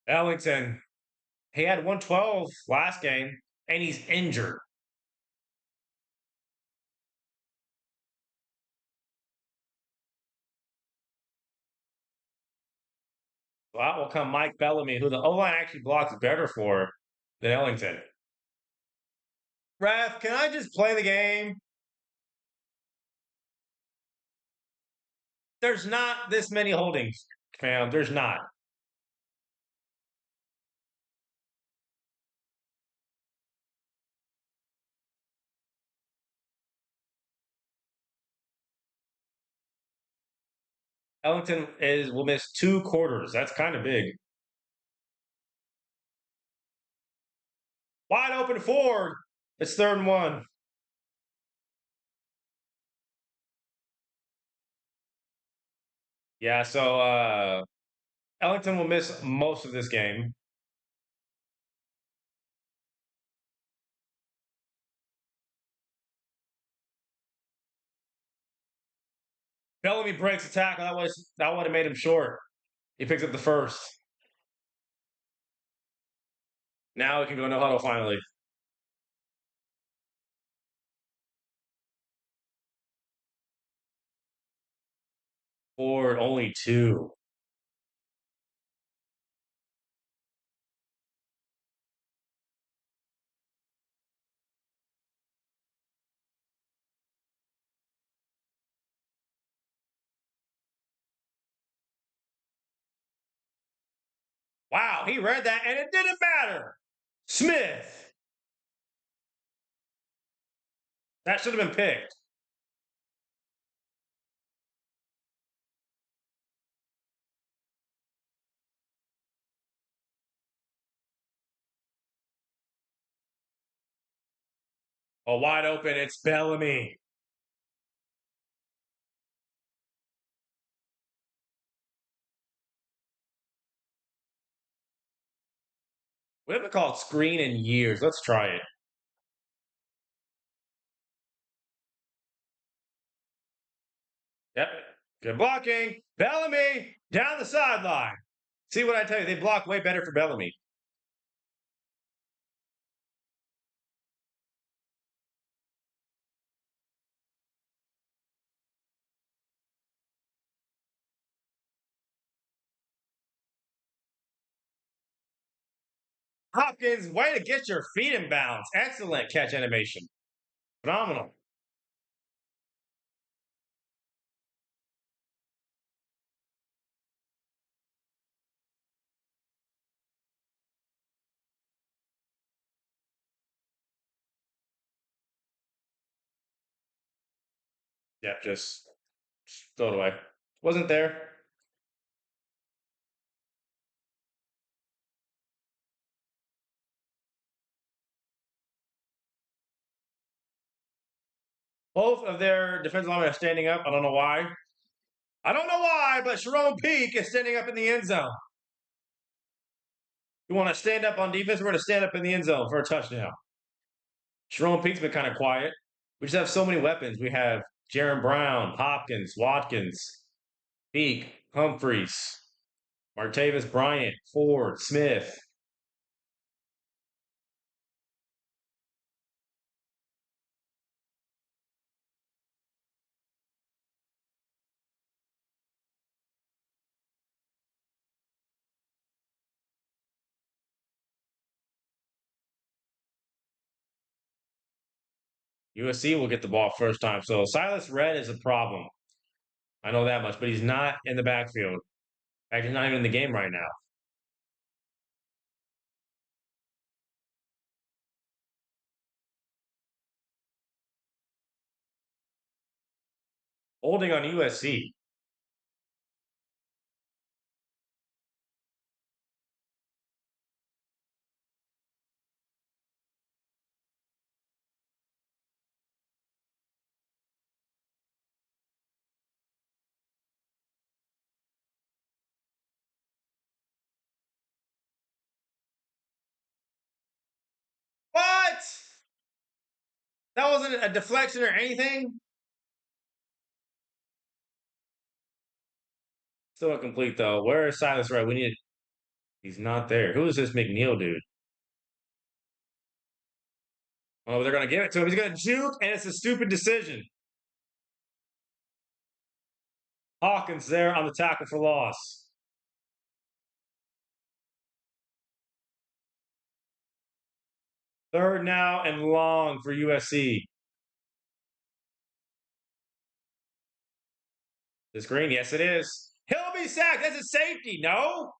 Ellington, he had 112 last game, and he's injured. So out will come Mike Bellamy, who the O line actually blocks better for than Ellington. Ref, can I just play the game? There's not this many holdings, fam. There's not. Ellington is will miss 2 quarters. That's kind of big. Wide open forward. It's 3rd and 1. Yeah, so Ellington will miss most of this game. Bellamy breaks the tackle. That would have made him short. He picks up the first. Now we can go no huddle finally. Forward only 2. Wow, he read that and it didn't matter. Smith. That should have been picked. Oh, wide open. It's Bellamy. We haven't called screen in years. Let's try it. Yep. Good blocking. Bellamy down the sideline. See what I tell you? They block way better for Bellamy. Hopkins, way to get your feet in bounds. Excellent catch animation. Phenomenal. Yeah, just throw it away. Wasn't there. Both of their defensive linemen are standing up. I don't know why. I don't know why, but Sharon Peak is standing up in the end zone. You want to stand up on defense? We're going to stand up in the end zone for a touchdown. Sharon Peak's been kind of quiet. We just have so many weapons. We have Jaron Brown, Hopkins, Watkins, Peak, Humphreys, Martavis Bryant, Ford, Smith. USC will get the ball first time. So Silas Red is a problem. I know that much, but he's not in the backfield. In fact, he's not even in the game right now. Holding on USC. That wasn't a deflection or anything. Still incomplete though. Where is Silas Red? We need. He's not there. Who is this McNeil dude? Oh, they're gonna give it to him. He's gonna juke, and it's a stupid decision. Hawkins there on the tackle for loss. Third now and long for USC. This green, yes, it is. He'll be sacked. That's a safety. No,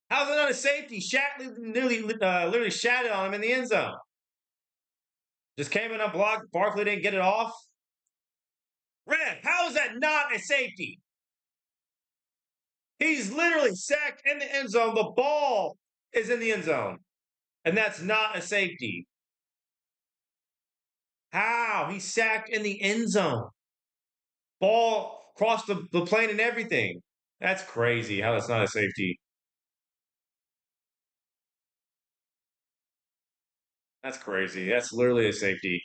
how's it not a safety? Shatley nearly, literally shattered on him in the end zone. Just came in unblocked. Barkley didn't get it off. Red, how is that not a safety? He's literally sacked in the end zone. The ball is in the end zone, and that's not a safety. How? He's sacked in the end zone. Ball crossed the plane and everything. That's crazy how that's not a safety. That's crazy. That's literally a safety.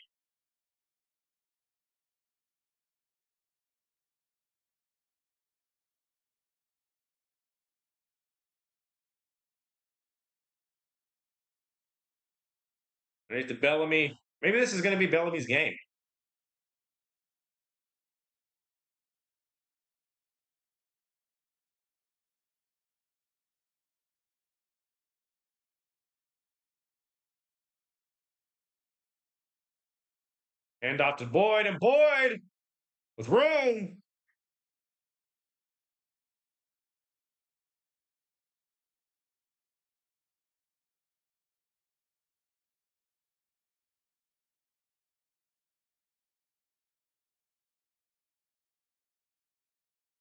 Underneath the Bellamy. Maybe this is going to be Bellamy's game. Hand off to Boyd, and Boyd with room.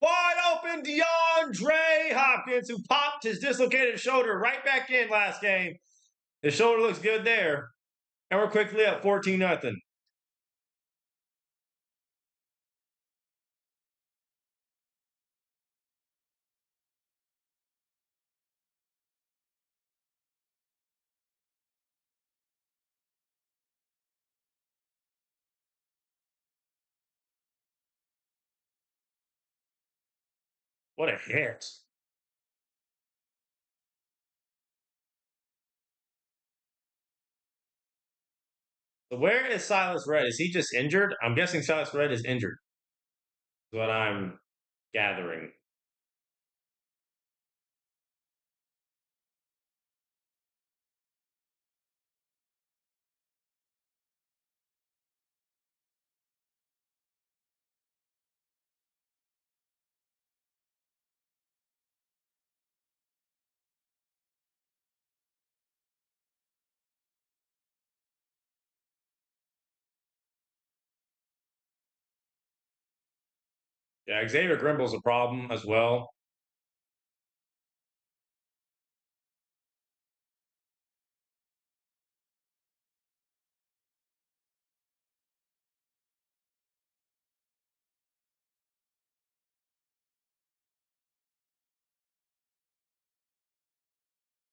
Wide open DeAndre Hopkins, who popped his dislocated shoulder right back in last game. His shoulder looks good there. And we're quickly up 14-0. What a hit. So where is Silas Red? Is he just injured? I'm guessing Silas Red is injured. Is what I'm gathering. Yeah, Xavier Grimble's a problem as well.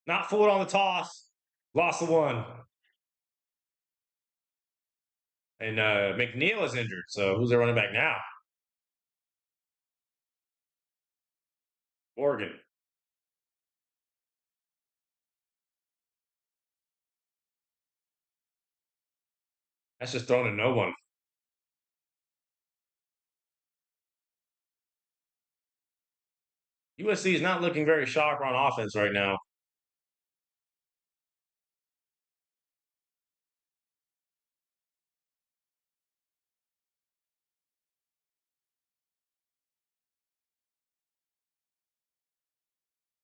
Not fooled on the toss. Lost the one. And McNeil is injured. So who's their running back now? Oregon. That's just thrown to no one. USC is not looking very sharp on offense right now.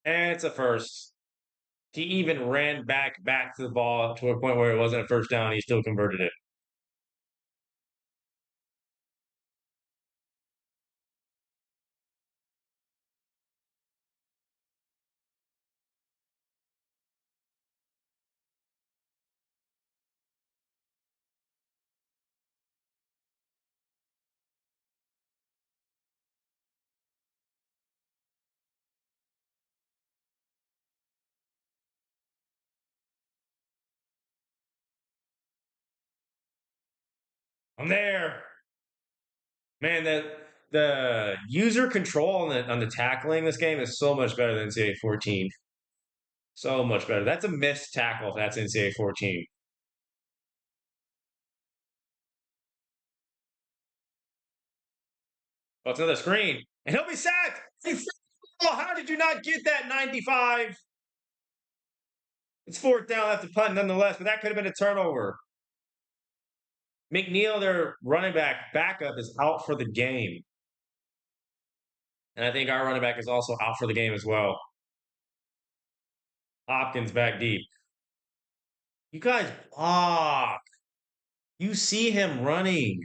And it's a first. He even ran back to the ball to a point where it wasn't a first down. He still converted it. I'm there. Man, the user control on the tackling this game is so much better than NCAA 14. So much better. That's a missed tackle if that's NCAA 14. Oh, it's another screen. And he'll be sacked. Oh, how did you not get that 95? It's fourth down after punt nonetheless, but that could have been a turnover. McNeil, their running back backup, is out for the game. And I think our running back is also out for the game as well. Hopkins back deep. You guys block. You see him running.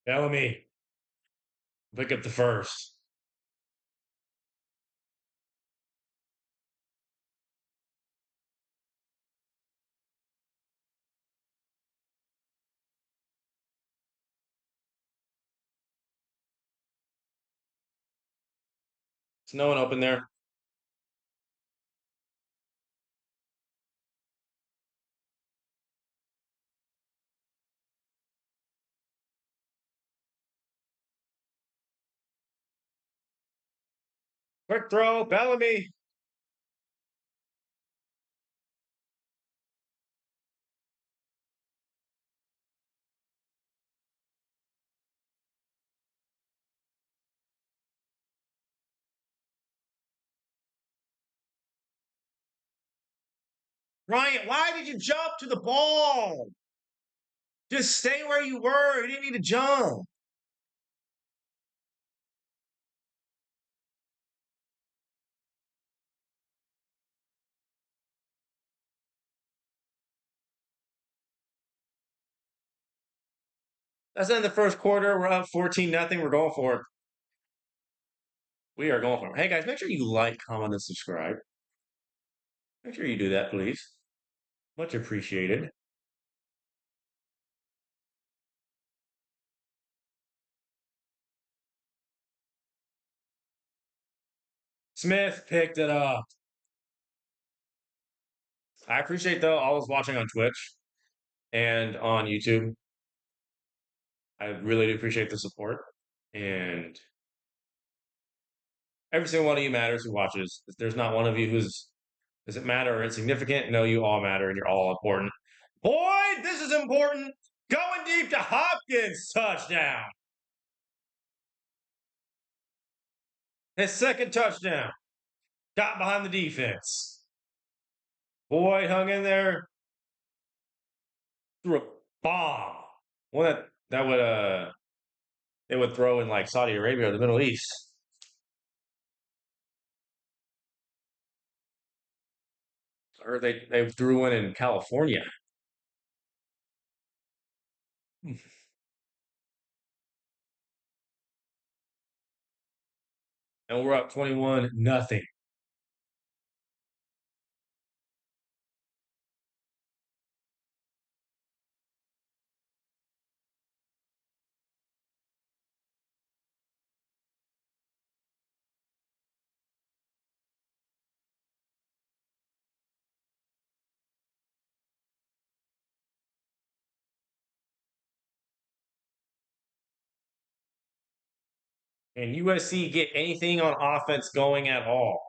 Bellamy, pick up the first. There's no one open there. Quick throw, Bellamy. Ryan, why did you jump to the ball? Just stay where you were. You didn't need to jump. That's in the first quarter. We're up 14-0. We're going for it. We are going for it. Hey guys, make sure you like, comment, and subscribe. Make sure you do that, please. Much appreciated. Smith picked it up. I appreciate though all those watching on Twitch and on YouTube. I really do appreciate the support. And every single one of you matters who watches. If there's not one of you who's does it matter or insignificant, no, you all matter and you're all important. Boyd, this is important. Going deep to Hopkins, touchdown. His second touchdown. Got behind the defense. Boyd hung in there. Threw a bomb. One that would they would throw in like Saudi Arabia or the Middle East. Or they threw one in California. And we're up 21-0. And USC get anything on offense going at all.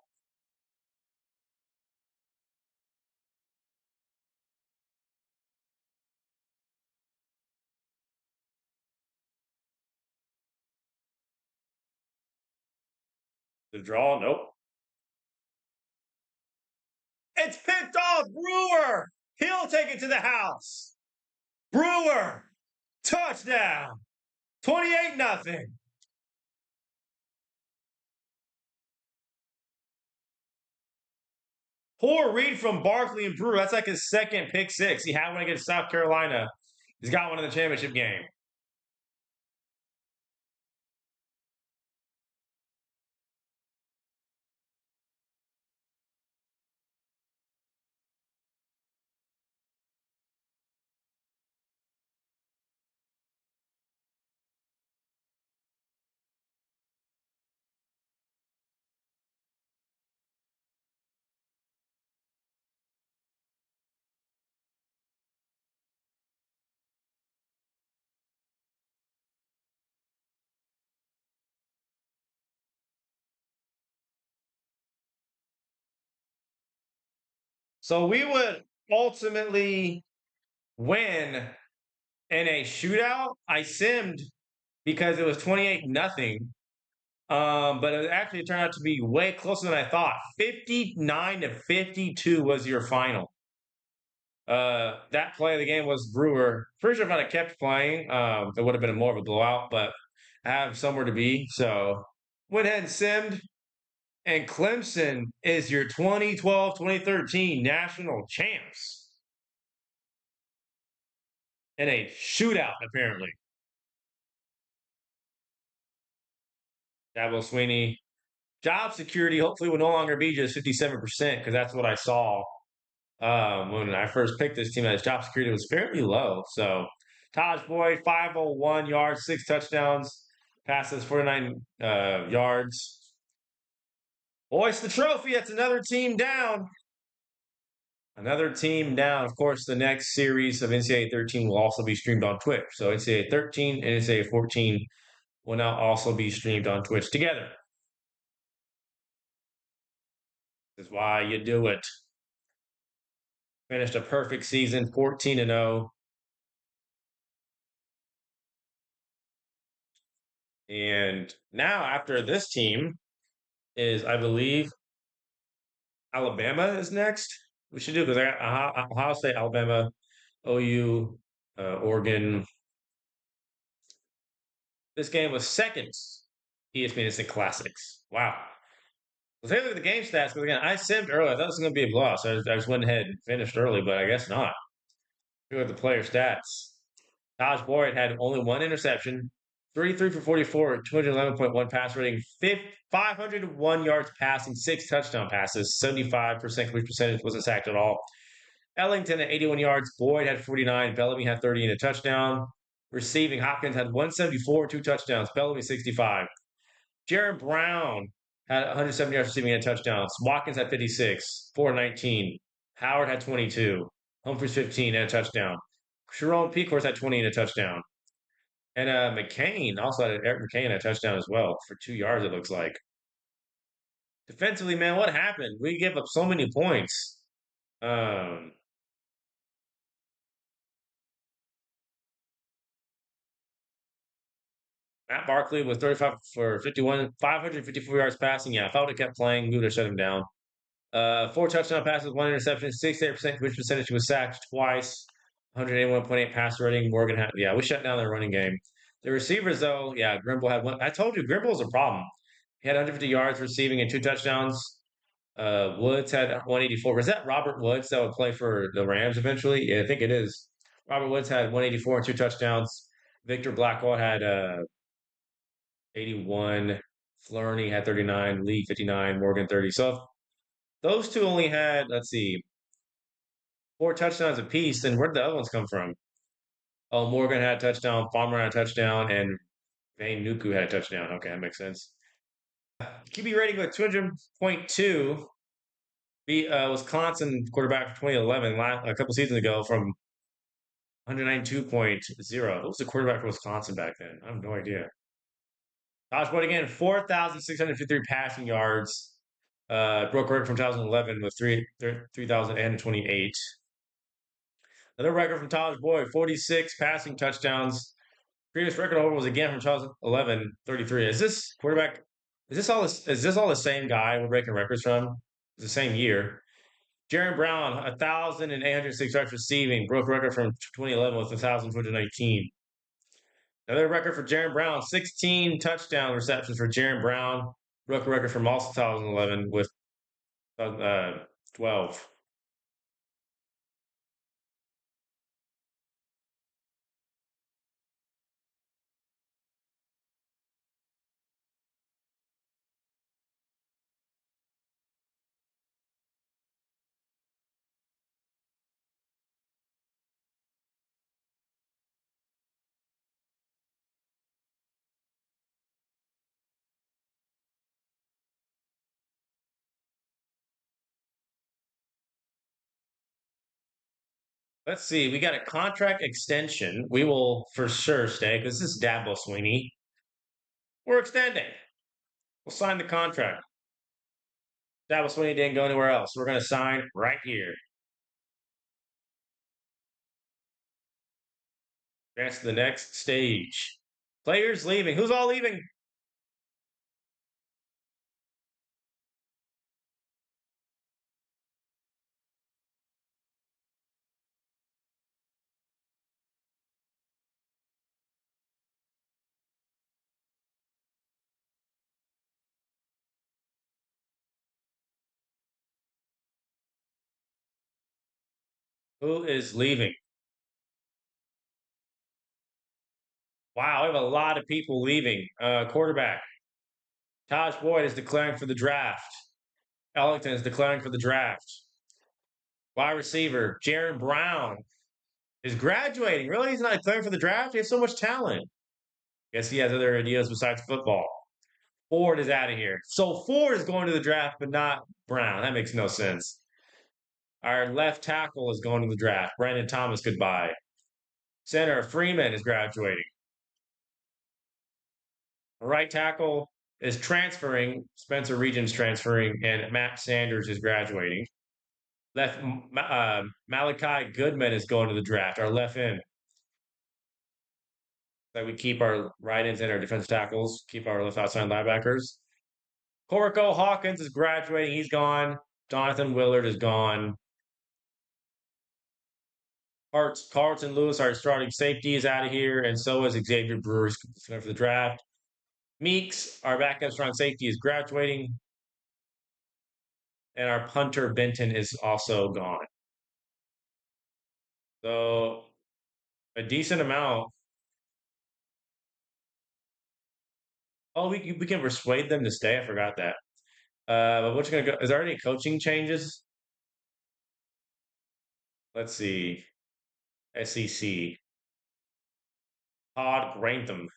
The draw, nope. It's picked off. Brewer. He'll take it to the house. Brewer. Touchdown. 28-0. Poor read from Barkley and Brewer. That's like his second pick six. He had one against South Carolina. He's got one in the championship game. So we would ultimately win in a shootout. I simmed because it was 28 nothing. But it actually turned out to be way closer than I thought. 59 to 52 was your final. That play of the game was Brewer. Pretty sure if I'd have kept playing, it would have been more of a blowout, but I have somewhere to be. So went ahead and simmed. And Clemson is your 2012-2013 national champs in a shootout, apparently. Dabo Sweeney. Job security hopefully will no longer be just 57% because that's what I saw when I first picked this team. His job security was fairly low. So Taj Boyd, 501 yards, 6 touchdowns, passes 49 yards. Hoist the trophy. That's another team down. Another team down. Of course, the next series of NCAA 13 will also be streamed on Twitch. So NCAA 13 and NCAA 14 will now also be streamed on Twitch together. This is why you do it. Finished a perfect season, 14-0. And now after this team is, I believe, Alabama is next. We should do because I got Ohio State, Alabama, OU, Oregon. This game was second ESPN Instant Classics. Wow. Let's take a look at the game stats because again, I simmed early. I thought this was going to be a blowout, so I just went ahead and finished early, but I guess not. Look at the player stats. Taj Boyd had only one interception, 33 for 44, 211.1 pass rating, 501 yards passing, 6 touchdown passes, 75% completion percentage, wasn't sacked at all. Ellington at 81 yards, Boyd had 49, Bellamy had 30 and a touchdown. Receiving, Hopkins had 174, 2 touchdowns, Bellamy 65. Jaron Brown had 170 yards receiving and touchdowns. Watkins had 56, 419. Howard had 22. Humphries 15 and a touchdown. Sharon Peacourse had 20 and a touchdown. And McCain also had Eric McCain a touchdown as well for 2 yards, it looks like. Defensively, man, what happened? We gave up so many points. Um, Matt Barkley was 35 for 51, 554 yards passing. Yeah, if I would have kept playing, we would have shut him down. 4 touchdown passes, 1 interception, 68% completion percentage. He was sacked twice, 181.8 passer rating. Morgan had, yeah, we shut down their running game. The receivers, though, yeah, Grimble had one. I told you, Grimble's a problem. He had 150 yards receiving and 2 touchdowns. Woods had 184. Was that Robert Woods that would play for the Rams eventually? Yeah, I think it is. Robert Woods had 184 and 2 touchdowns. Victor Blackwell had 81. Flurney had 39. Lee 59. Morgan 30. So those two only had, let's see, 4 touchdowns apiece, then where'd the other ones come from? Oh, Morgan had a touchdown, Palmer had a touchdown, and Vane Nuku had a touchdown. Okay, that makes sense. QB rating was 200.2. Wisconsin quarterback for 2011, a couple seasons ago, from 192.0. Who was the quarterback for Wisconsin back then? I have no idea. Josh Boyd again, 4,653 passing yards. Broke record from 2011 with 3,828. Another record from Taj Boyd, 46 passing touchdowns. Previous record holder was again from 2011, 33. Is this quarterback? Is this all the same guy we're breaking records from? It's the same year. Jaron Brown, 1,806 yards receiving, broke record from 2011 with 1,219. Another record for Jaron Brown, 16 touchdown receptions for Jaron Brown, broke a record from also 2011 with 12. Let's see. We got a contract extension. We will for sure stay because this is Dabo Sweeney. We're extending. We'll sign the contract. Dabo Sweeney didn't go anywhere else. We're going to sign right here. Advance to the next stage. Players leaving. Who's all leaving? Who is leaving? Wow, we have a lot of people leaving. Quarterback. Taj Boyd is declaring for the draft. Ellington is declaring for the draft. Wide receiver. Jaron Brown is graduating. Really? He's not declaring for the draft? He has so much talent. Guess he has other ideas besides football. Ford is out of here. So Ford is going to the draft, but not Brown. That makes no sense. Our left tackle is going to the draft. Brandon Thomas, goodbye. Center Freeman is graduating. Right tackle is transferring. Spencer Regent's transferring, and Matt Sanders is graduating. Left Malachi Goodman is going to the draft. Our left end. That we keep our right ends and our defensive tackles. Keep our left outside linebackers. Corco Hawkins is graduating. He's gone. Jonathan Willard is gone. Carlton Lewis, our starting safety, is out of here, and so is Xavier Brewer for the draft. Meeks, our backup strong safety, is graduating, and our punter Benton is also gone. So a decent amount. Oh, we can persuade them to stay. I forgot that. But what's gonna go? Is there any coaching changes? Let's see. SEC. Todd Grantham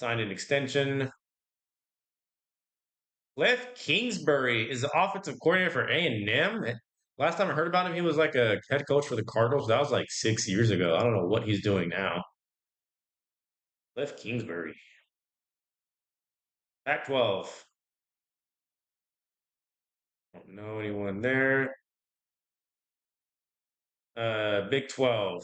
signed an extension. Cliff Kingsbury is the offensive coordinator for A&M. Last time I heard about him, he was like a head coach for the Cardinals. That was like 6 years ago. I don't know what he's doing now. Cliff Kingsbury. Pac-12. Don't know anyone there. Big 12.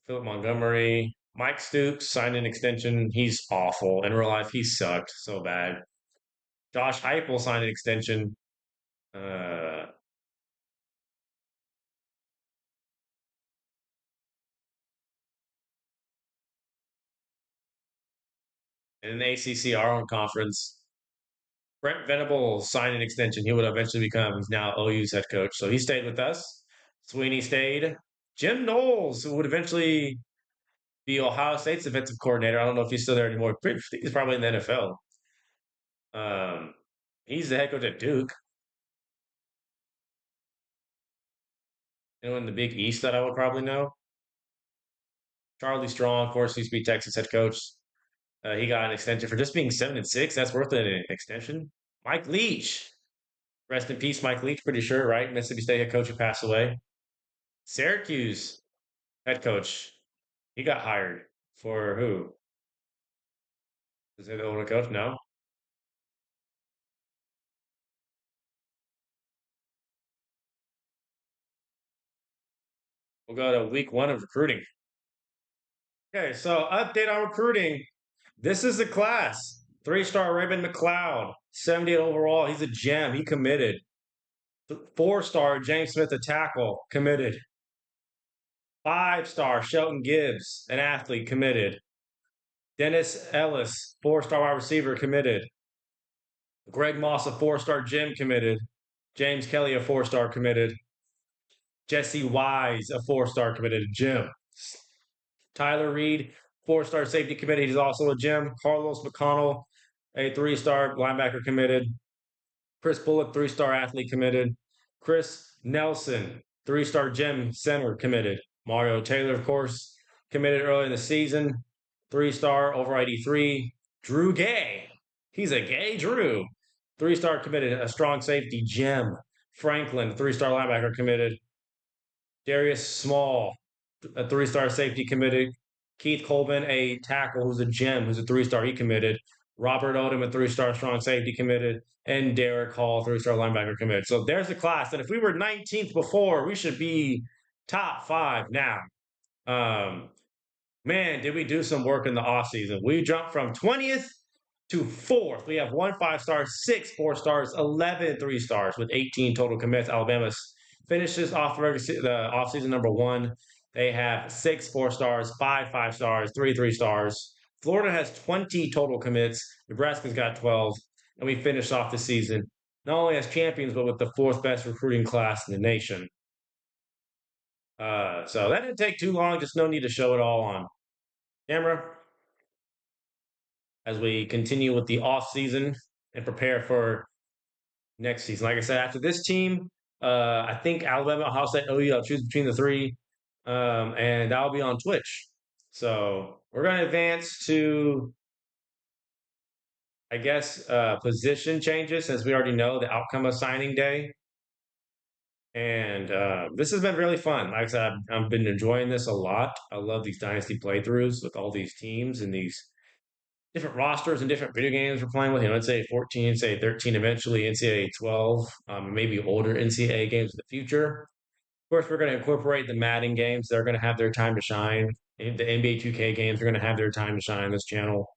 Philip Montgomery. Mike Stoops signed an extension. He's awful. In real life, he sucked so bad. Josh Heupel signed an extension. Uh, in the ACC, our own conference, Brent Venables signed an extension. He would eventually become, he's now OU's head coach. So he stayed with us. Sweeney stayed. Jim Knowles, who would eventually be Ohio State's defensive coordinator. I don't know if he's still there anymore. He's probably in the NFL. Um, he's the head coach at Duke. Anyone in the Big East that I would probably know? Charlie Strong, of course, used to be Texas head coach. He got an extension for just being 7-6. That's worth an extension. Mike Leach, rest in peace, Mike Leach. Pretty sure, right? Mississippi State head coach who passed away. Syracuse head coach. He got hired for who? Is it the older coach? No. We'll go to week one of recruiting. Okay, so update on recruiting. This is the class. 3-star Raymond McLeod, 78 overall. He's a gem. He committed. 4-star James Smith, a tackle, committed. 5-star Shelton Gibbs, an athlete, committed. Dennis Ellis, 4-star wide receiver, committed. Greg Moss, a 4-star gym, committed. James Kelly, a 4-star, committed. Jesse Wise, a 4-star, committed. Gym. Tyler Reed, 4-star safety committed. He's also a gym. Carlos McConnell, a 3-star linebacker, committed. Chris Bullock, 3-star athlete, committed. Chris Nelson, 3-star gym center, committed. Mario Taylor, of course, committed early in the season. 3-star over 83. Drew Gay. He's a gay Drew. 3-star committed. A strong safety, Jim Franklin, 3-star linebacker, committed. Darius Small, a 3-star safety, committed. Keith Colvin, a tackle who's a gem, who's a 3-star, he committed. Robert Odom, a 3-star strong safety, committed. And Derek Hall, 3-star linebacker, committed. So there's the class. And if we were 19th before, we should be top 5 now. Um, Man, did we do some work in the offseason? We jumped from 20th to 4th. We have one 5 star, six 4 stars, 11 3 stars with 18 total commits. Alabama finishes off the offseason number one. They have six 4 stars, five 5 stars, three 3 stars. Florida has 20 total commits. Nebraska's got 12. And we finished off the season not only as champions, but with the fourth best recruiting class in the nation. So that didn't take too long. Just no need to show it all on camera as we continue with the off season and prepare for next season. Like I said, after this team, I think Alabama, Ohio State, OU. I'll choose between the three, and that'll be on Twitch. So we're going to advance to, I guess, position changes since we already know the outcome of signing day. And this has been really fun. Like I said, I've been enjoying this a lot. I love these dynasty playthroughs with all these teams and these different rosters and different video games we're playing with. Let's say 14, say 13, eventually NCAA 12, maybe older NCAA games in the future. Of course, we're going to incorporate the Madden games. They're going to have their time to shine. The NBA 2K games are going to have their time to shine on this channel.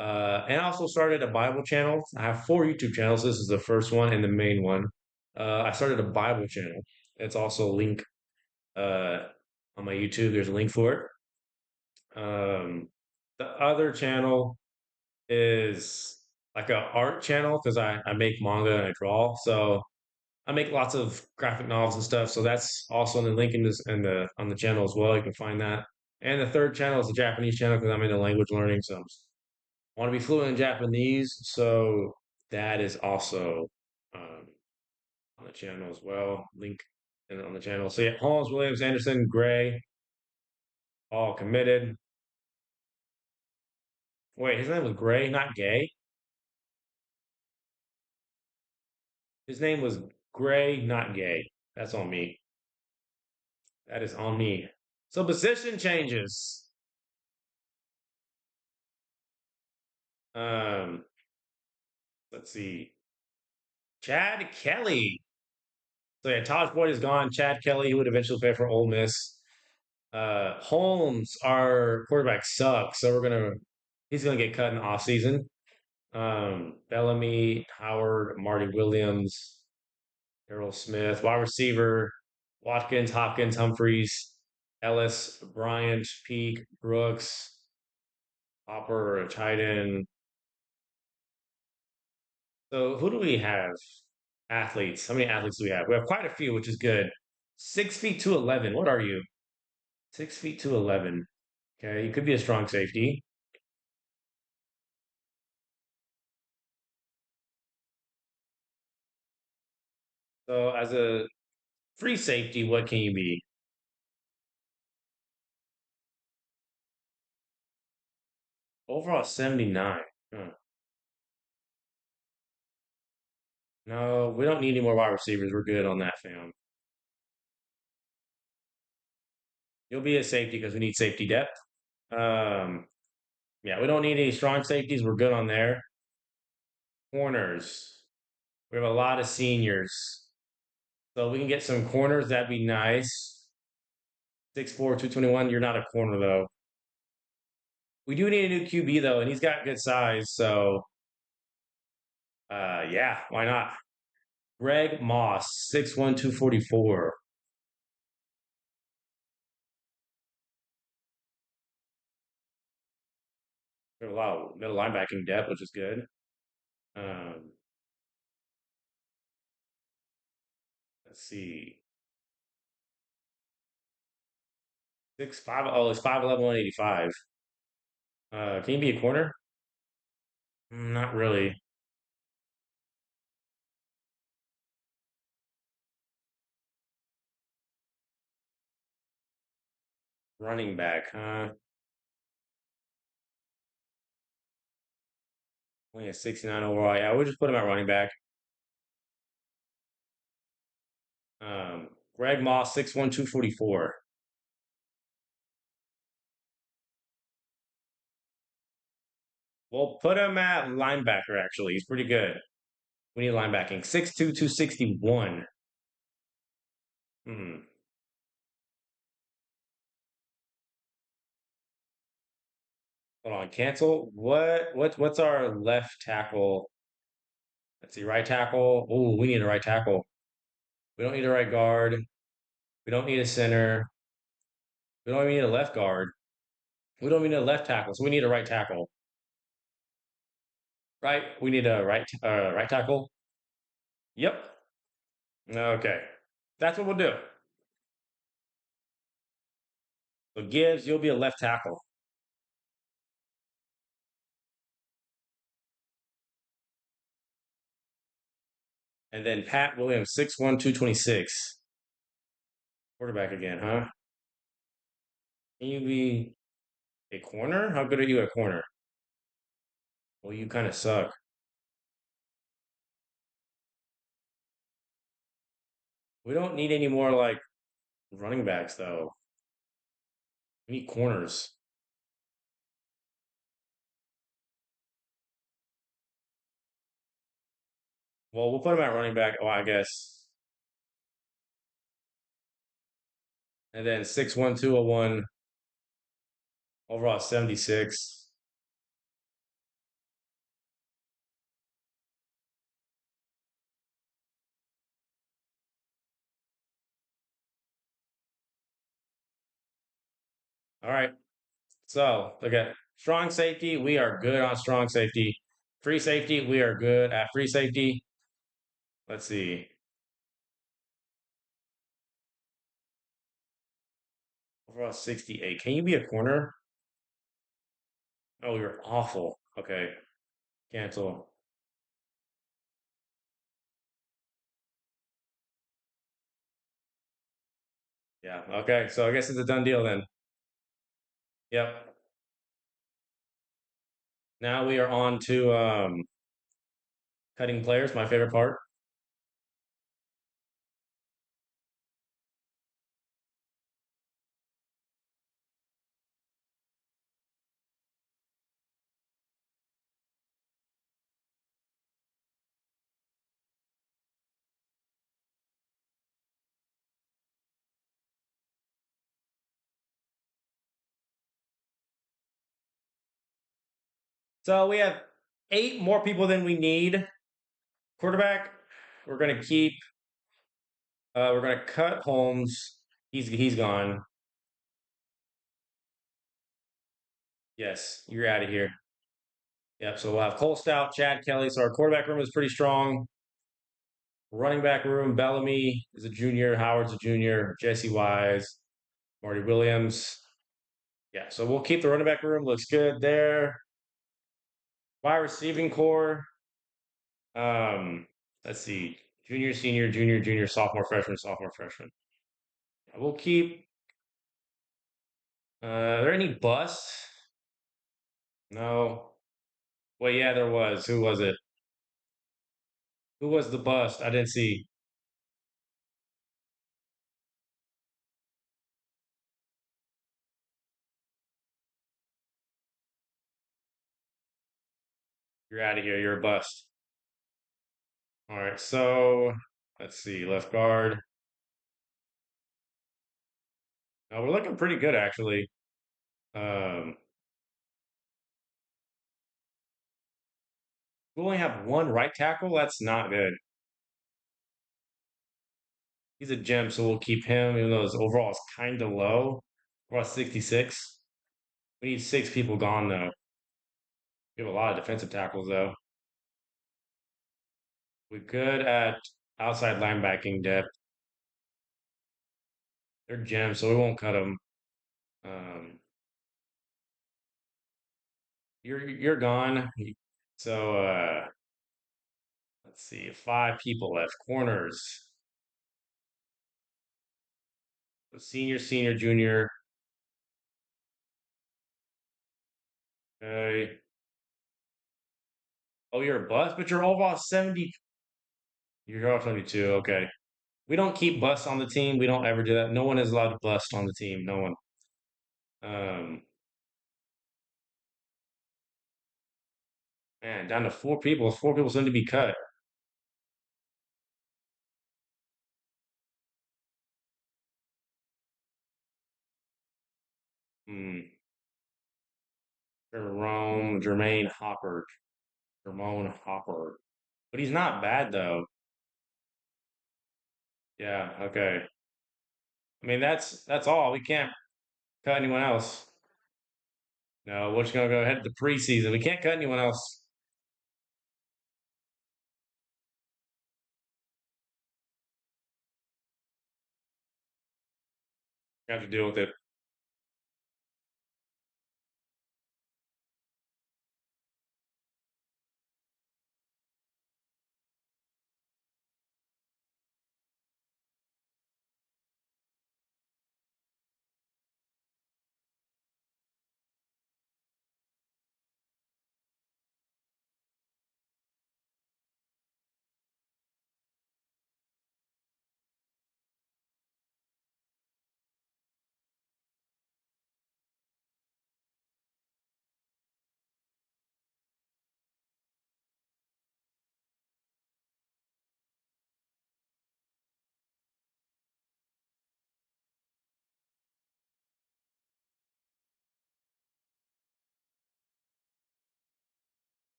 And I also started a Bible channel. I have four YouTube channels. This is the first one and the main one. I started a Bible channel. It's also a link uh, on my YouTube. There's a link for it. The other channel is like a art channel because I make manga and I draw. So I make lots of graphic novels and stuff. So that's also in the link in this and the on the channel as well. You can find that. And the third channel is the Japanese channel because I'm into language learning. So I want to be fluent in Japanese. So that is also um, on the channel as well. Link on the channel. So yeah, Holmes, Williams, Anderson, Gray, all committed. Wait, his name was Gray, not Gay. His name was Gray, not Gay. That's on me. That is on me. So position changes. Um, let's see. Chad Kelly. So yeah, Taj Boyd is gone. Chad Kelly, who would eventually play for Ole Miss. Holmes, our quarterback, sucks. So he's gonna get cut in the offseason. Bellamy, Howard, Marty Williams, Errol Smith, wide receiver, Watkins, Hopkins, Humphreys, Ellis, Bryant, Peak, Brooks, Hopper, tight end. So who do we have? Athletes. How many athletes do we have? We have quite a few, which is good. 6 feet to 11. What are you? 6 feet to 11. Okay, you could be a strong safety. So as a free safety, what can you be? Overall 79. Huh. No, we don't need any more wide receivers. We're good on that, fam. You'll be a safety because we need safety depth. Um, yeah, we don't need any strong safeties. We're good on there. Corners. We have a lot of seniors. So we can get some corners. That'd be nice. 6'4", 221. You're not a corner though. We do need a new QB though, and he's got good size. So yeah, why not? Greg Moss, 6'1", 244. We have a lot of middle linebacking depth, which is good. Um, let's see. 6'5". Oh, it's 5'11", 185. Can you be a corner? Not really. Running back, huh? Only a 69 overall. Yeah, we'll just put him at running back. Greg Moss, 6'1", 244. We'll put him at linebacker, actually. He's pretty good. We need linebacking. 6'2", 261. Hmm. Hold on, cancel. What's our left tackle? Let's see, right tackle. Oh, we need a right tackle. We don't need a right guard. We don't need a center. We don't even need a left guard. We don't even need a left tackle. So we need a right tackle. Right? We need a right tackle. Yep. Okay. That's what we'll do. So Gibbs, you'll be a left tackle. And then Pat Williams, 6'1", 226. Quarterback again, huh? Can you be a corner? How good are you at corner? Well, you kind of suck. We don't need any more like running backs though. We need corners. Well, we'll put him at running back. Oh, I guess. And then 6'1", 201, overall 76. All right. So look at strong safety. We are good on strong safety. Free safety. We are good at free safety. Let's see. Overall 68. Can you be a corner? Oh, you're awful. Okay. Cancel. Yeah. Okay. So I guess it's a done deal then. Yep. Now we are on to cutting players, my favorite part. So we have 8 more people than we need. Quarterback, we're gonna keep. We're gonna cut Holmes. He's gone. Yes, you're out of here. Yep. So we'll have Cole Stout, Chad Kelly. So our quarterback room is pretty strong. Running back room, Bellamy is a junior. Howard's a junior. Jesse Wise, Marty Williams. Yeah. So we'll keep the running back room. Looks good there. Wide receiving core. Um, let's see. Junior, senior, junior, junior, sophomore, freshman. We'll keep. Are there any busts? No. Well, yeah, there was. Who was it? Who was the bust? I didn't see. You're out of here. You're a bust. All right. So let's see. Left guard. We're looking pretty good actually. Um, we only have one right tackle. That's not good. He's a gem, so we'll keep him, even though his overall is kind of low. We're at 66. We need 6 people gone though. We have a lot of defensive tackles though. We're good at outside linebacking depth. They're gems, so we won't cut them. Um, you're gone. So let's see, 5 people left. Corners. Senior, senior, junior. Okay. Oh, you're a bust, but you're overall 70. You're overall 72. Okay. We don't keep busts on the team. We don't ever do that. No one is allowed to bust on the team. No one. Um, man, down to 4 people. 4 people seem to be cut. Hmm. Jermaine Hopper. Jermone Hopper. But he's not bad though. Yeah, okay. I mean that's all. We can't cut anyone else. No, we're just gonna go ahead to preseason. We can't cut anyone else. We have to deal with it.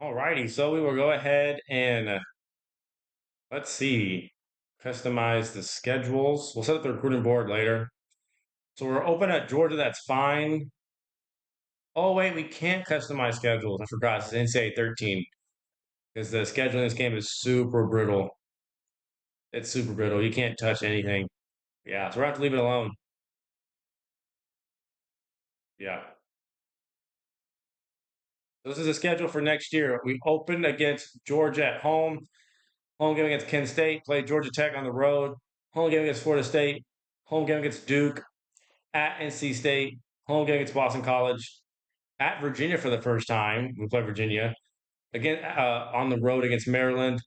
Alrighty, so we will go ahead and let's see, customize the schedules. We'll set up the recruiting board later. So we're open at Georgia. That's fine. Oh wait, we can't customize schedules. I forgot. It's NCAA 13 because the schedule in this game is super brittle. It's super brittle. You can't touch anything. Yeah, so we're gonna have to leave it alone. Yeah. This is a schedule for next year. We opened against Georgia at home game against Kent State, play Georgia Tech on the road, home game against Florida State, home game against Duke, at NC State, home game against Boston College, at Virginia for the first time. We play Virginia again on the road against Maryland,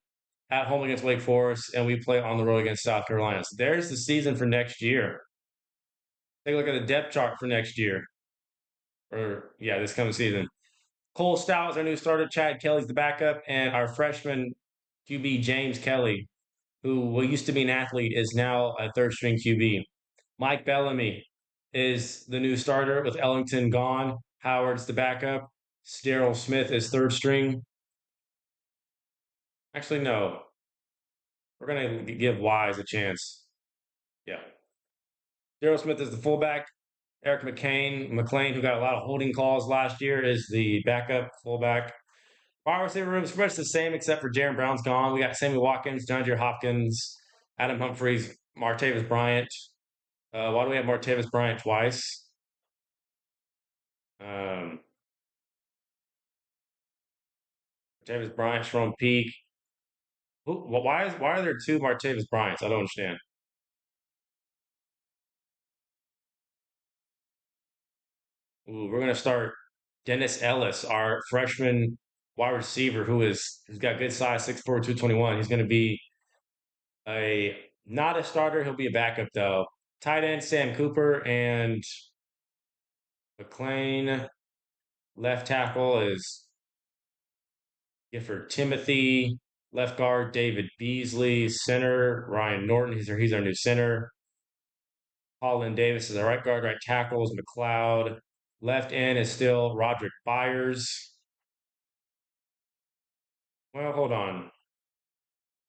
at home against Wake Forest, and we play on the road against South Carolina. So there's the season for next year. Take a look at the depth chart for next year, or yeah, this coming season. Cole Stout is our new starter. Chad Kelly's the backup, and our freshman QB James Kelly, who used to be an athlete, is now a third string QB. Mike Bellamy is the new starter with Ellington gone. Howard's the backup. Daryl Smith is third string. Actually, no. We're going to give Wise a chance. Yeah. Daryl Smith is the fullback. Eric McLean, who got a lot of holding calls last year, is the backup fullback. Wide receiver room is pretty much the same except for Jaron Brown's gone. We got Sammy Watkins, DeAndre Hopkins, Adam Humphries, Martavis Bryant. Why do we have Martavis Bryant twice? Um, Martavis Bryant, Sharon Peak. Why are there two Martavis Bryants? I don't understand. Ooh, we're gonna start Dennis Ellis, our freshman wide receiver, who's got good size, 6'4", 221. He's gonna be a not a starter. He'll be a backup though. Tight end Sam Cooper and McLean. Left tackle is Gifford Timothy. Left guard David Beasley. Center Ryan Norton. He's our new center. Holland Davis is our right guard. Right tackle is McLeod. Left end is still Roderick Byers. Well, hold on.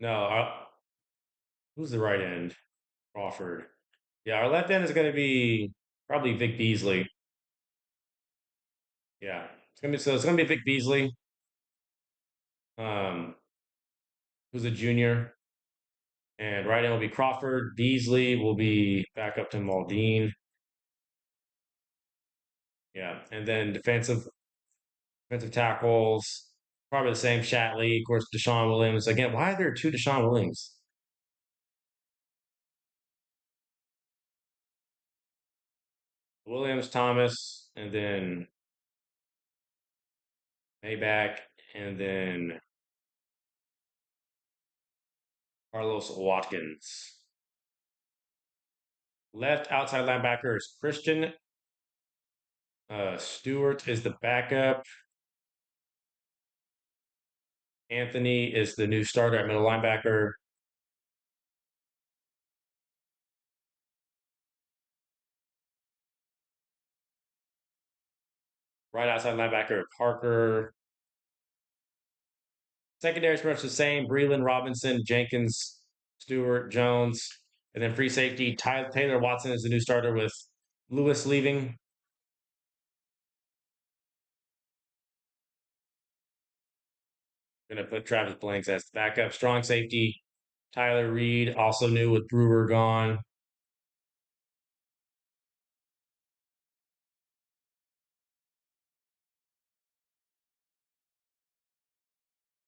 No, who's the right end? Crawford. Yeah, our left end is going to be probably Vic Beasley. Yeah, it's gonna be Vic Beasley, um, who's a junior, and right end will be Crawford. Beasley will be back up to Maldine. Yeah, and then defensive tackles, probably the same Shatley, of course, Deshaun Williams. Again, why are there two Deshaun Williams? Williams, Thomas, and then Maybach, and then Carlos Watkins. Left outside linebacker is Christian. Stewart is the backup. Anthony is the new starter at middle linebacker. Right outside linebacker, Parker. Secondary is pretty much the same. Breland, Robinson, Jenkins, Stewart, Jones. And then free safety, Taylor Watson is the new starter with Lewis leaving. Going to put Travis Blanks as the backup. Strong safety, Tyler Reed, also new with Brewer gone.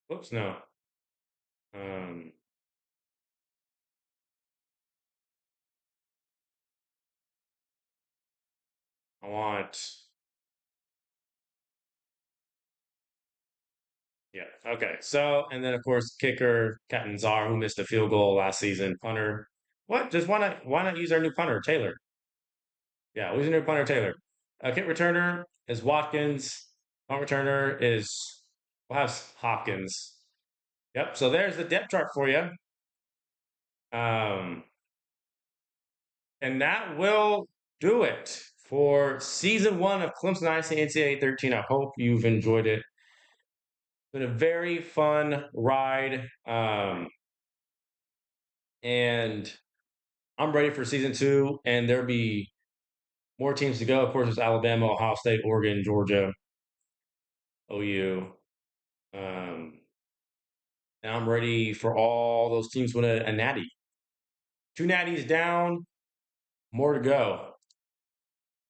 Whoops, no. Um, I want, yeah, okay. So, and then of course, kicker, Captain Czar, who missed a field goal last season, punter. What? Just why not use our new punter, Taylor? Yeah, who's the new punter, Taylor? Kick returner is Watkins. Punt returner is, we'll have Hopkins. Yep. So there's the depth chart for you. Um, and that will do it for season one of Clemson Dynasty NCAA 13. I hope you've enjoyed it. It's been a very fun ride. And I'm ready for season two, and there'll be more teams to go. Of course, it's Alabama, Ohio State, Oregon, Georgia, OU. Um, and I'm ready for all those teams to win a natty. Two natties down, more to go.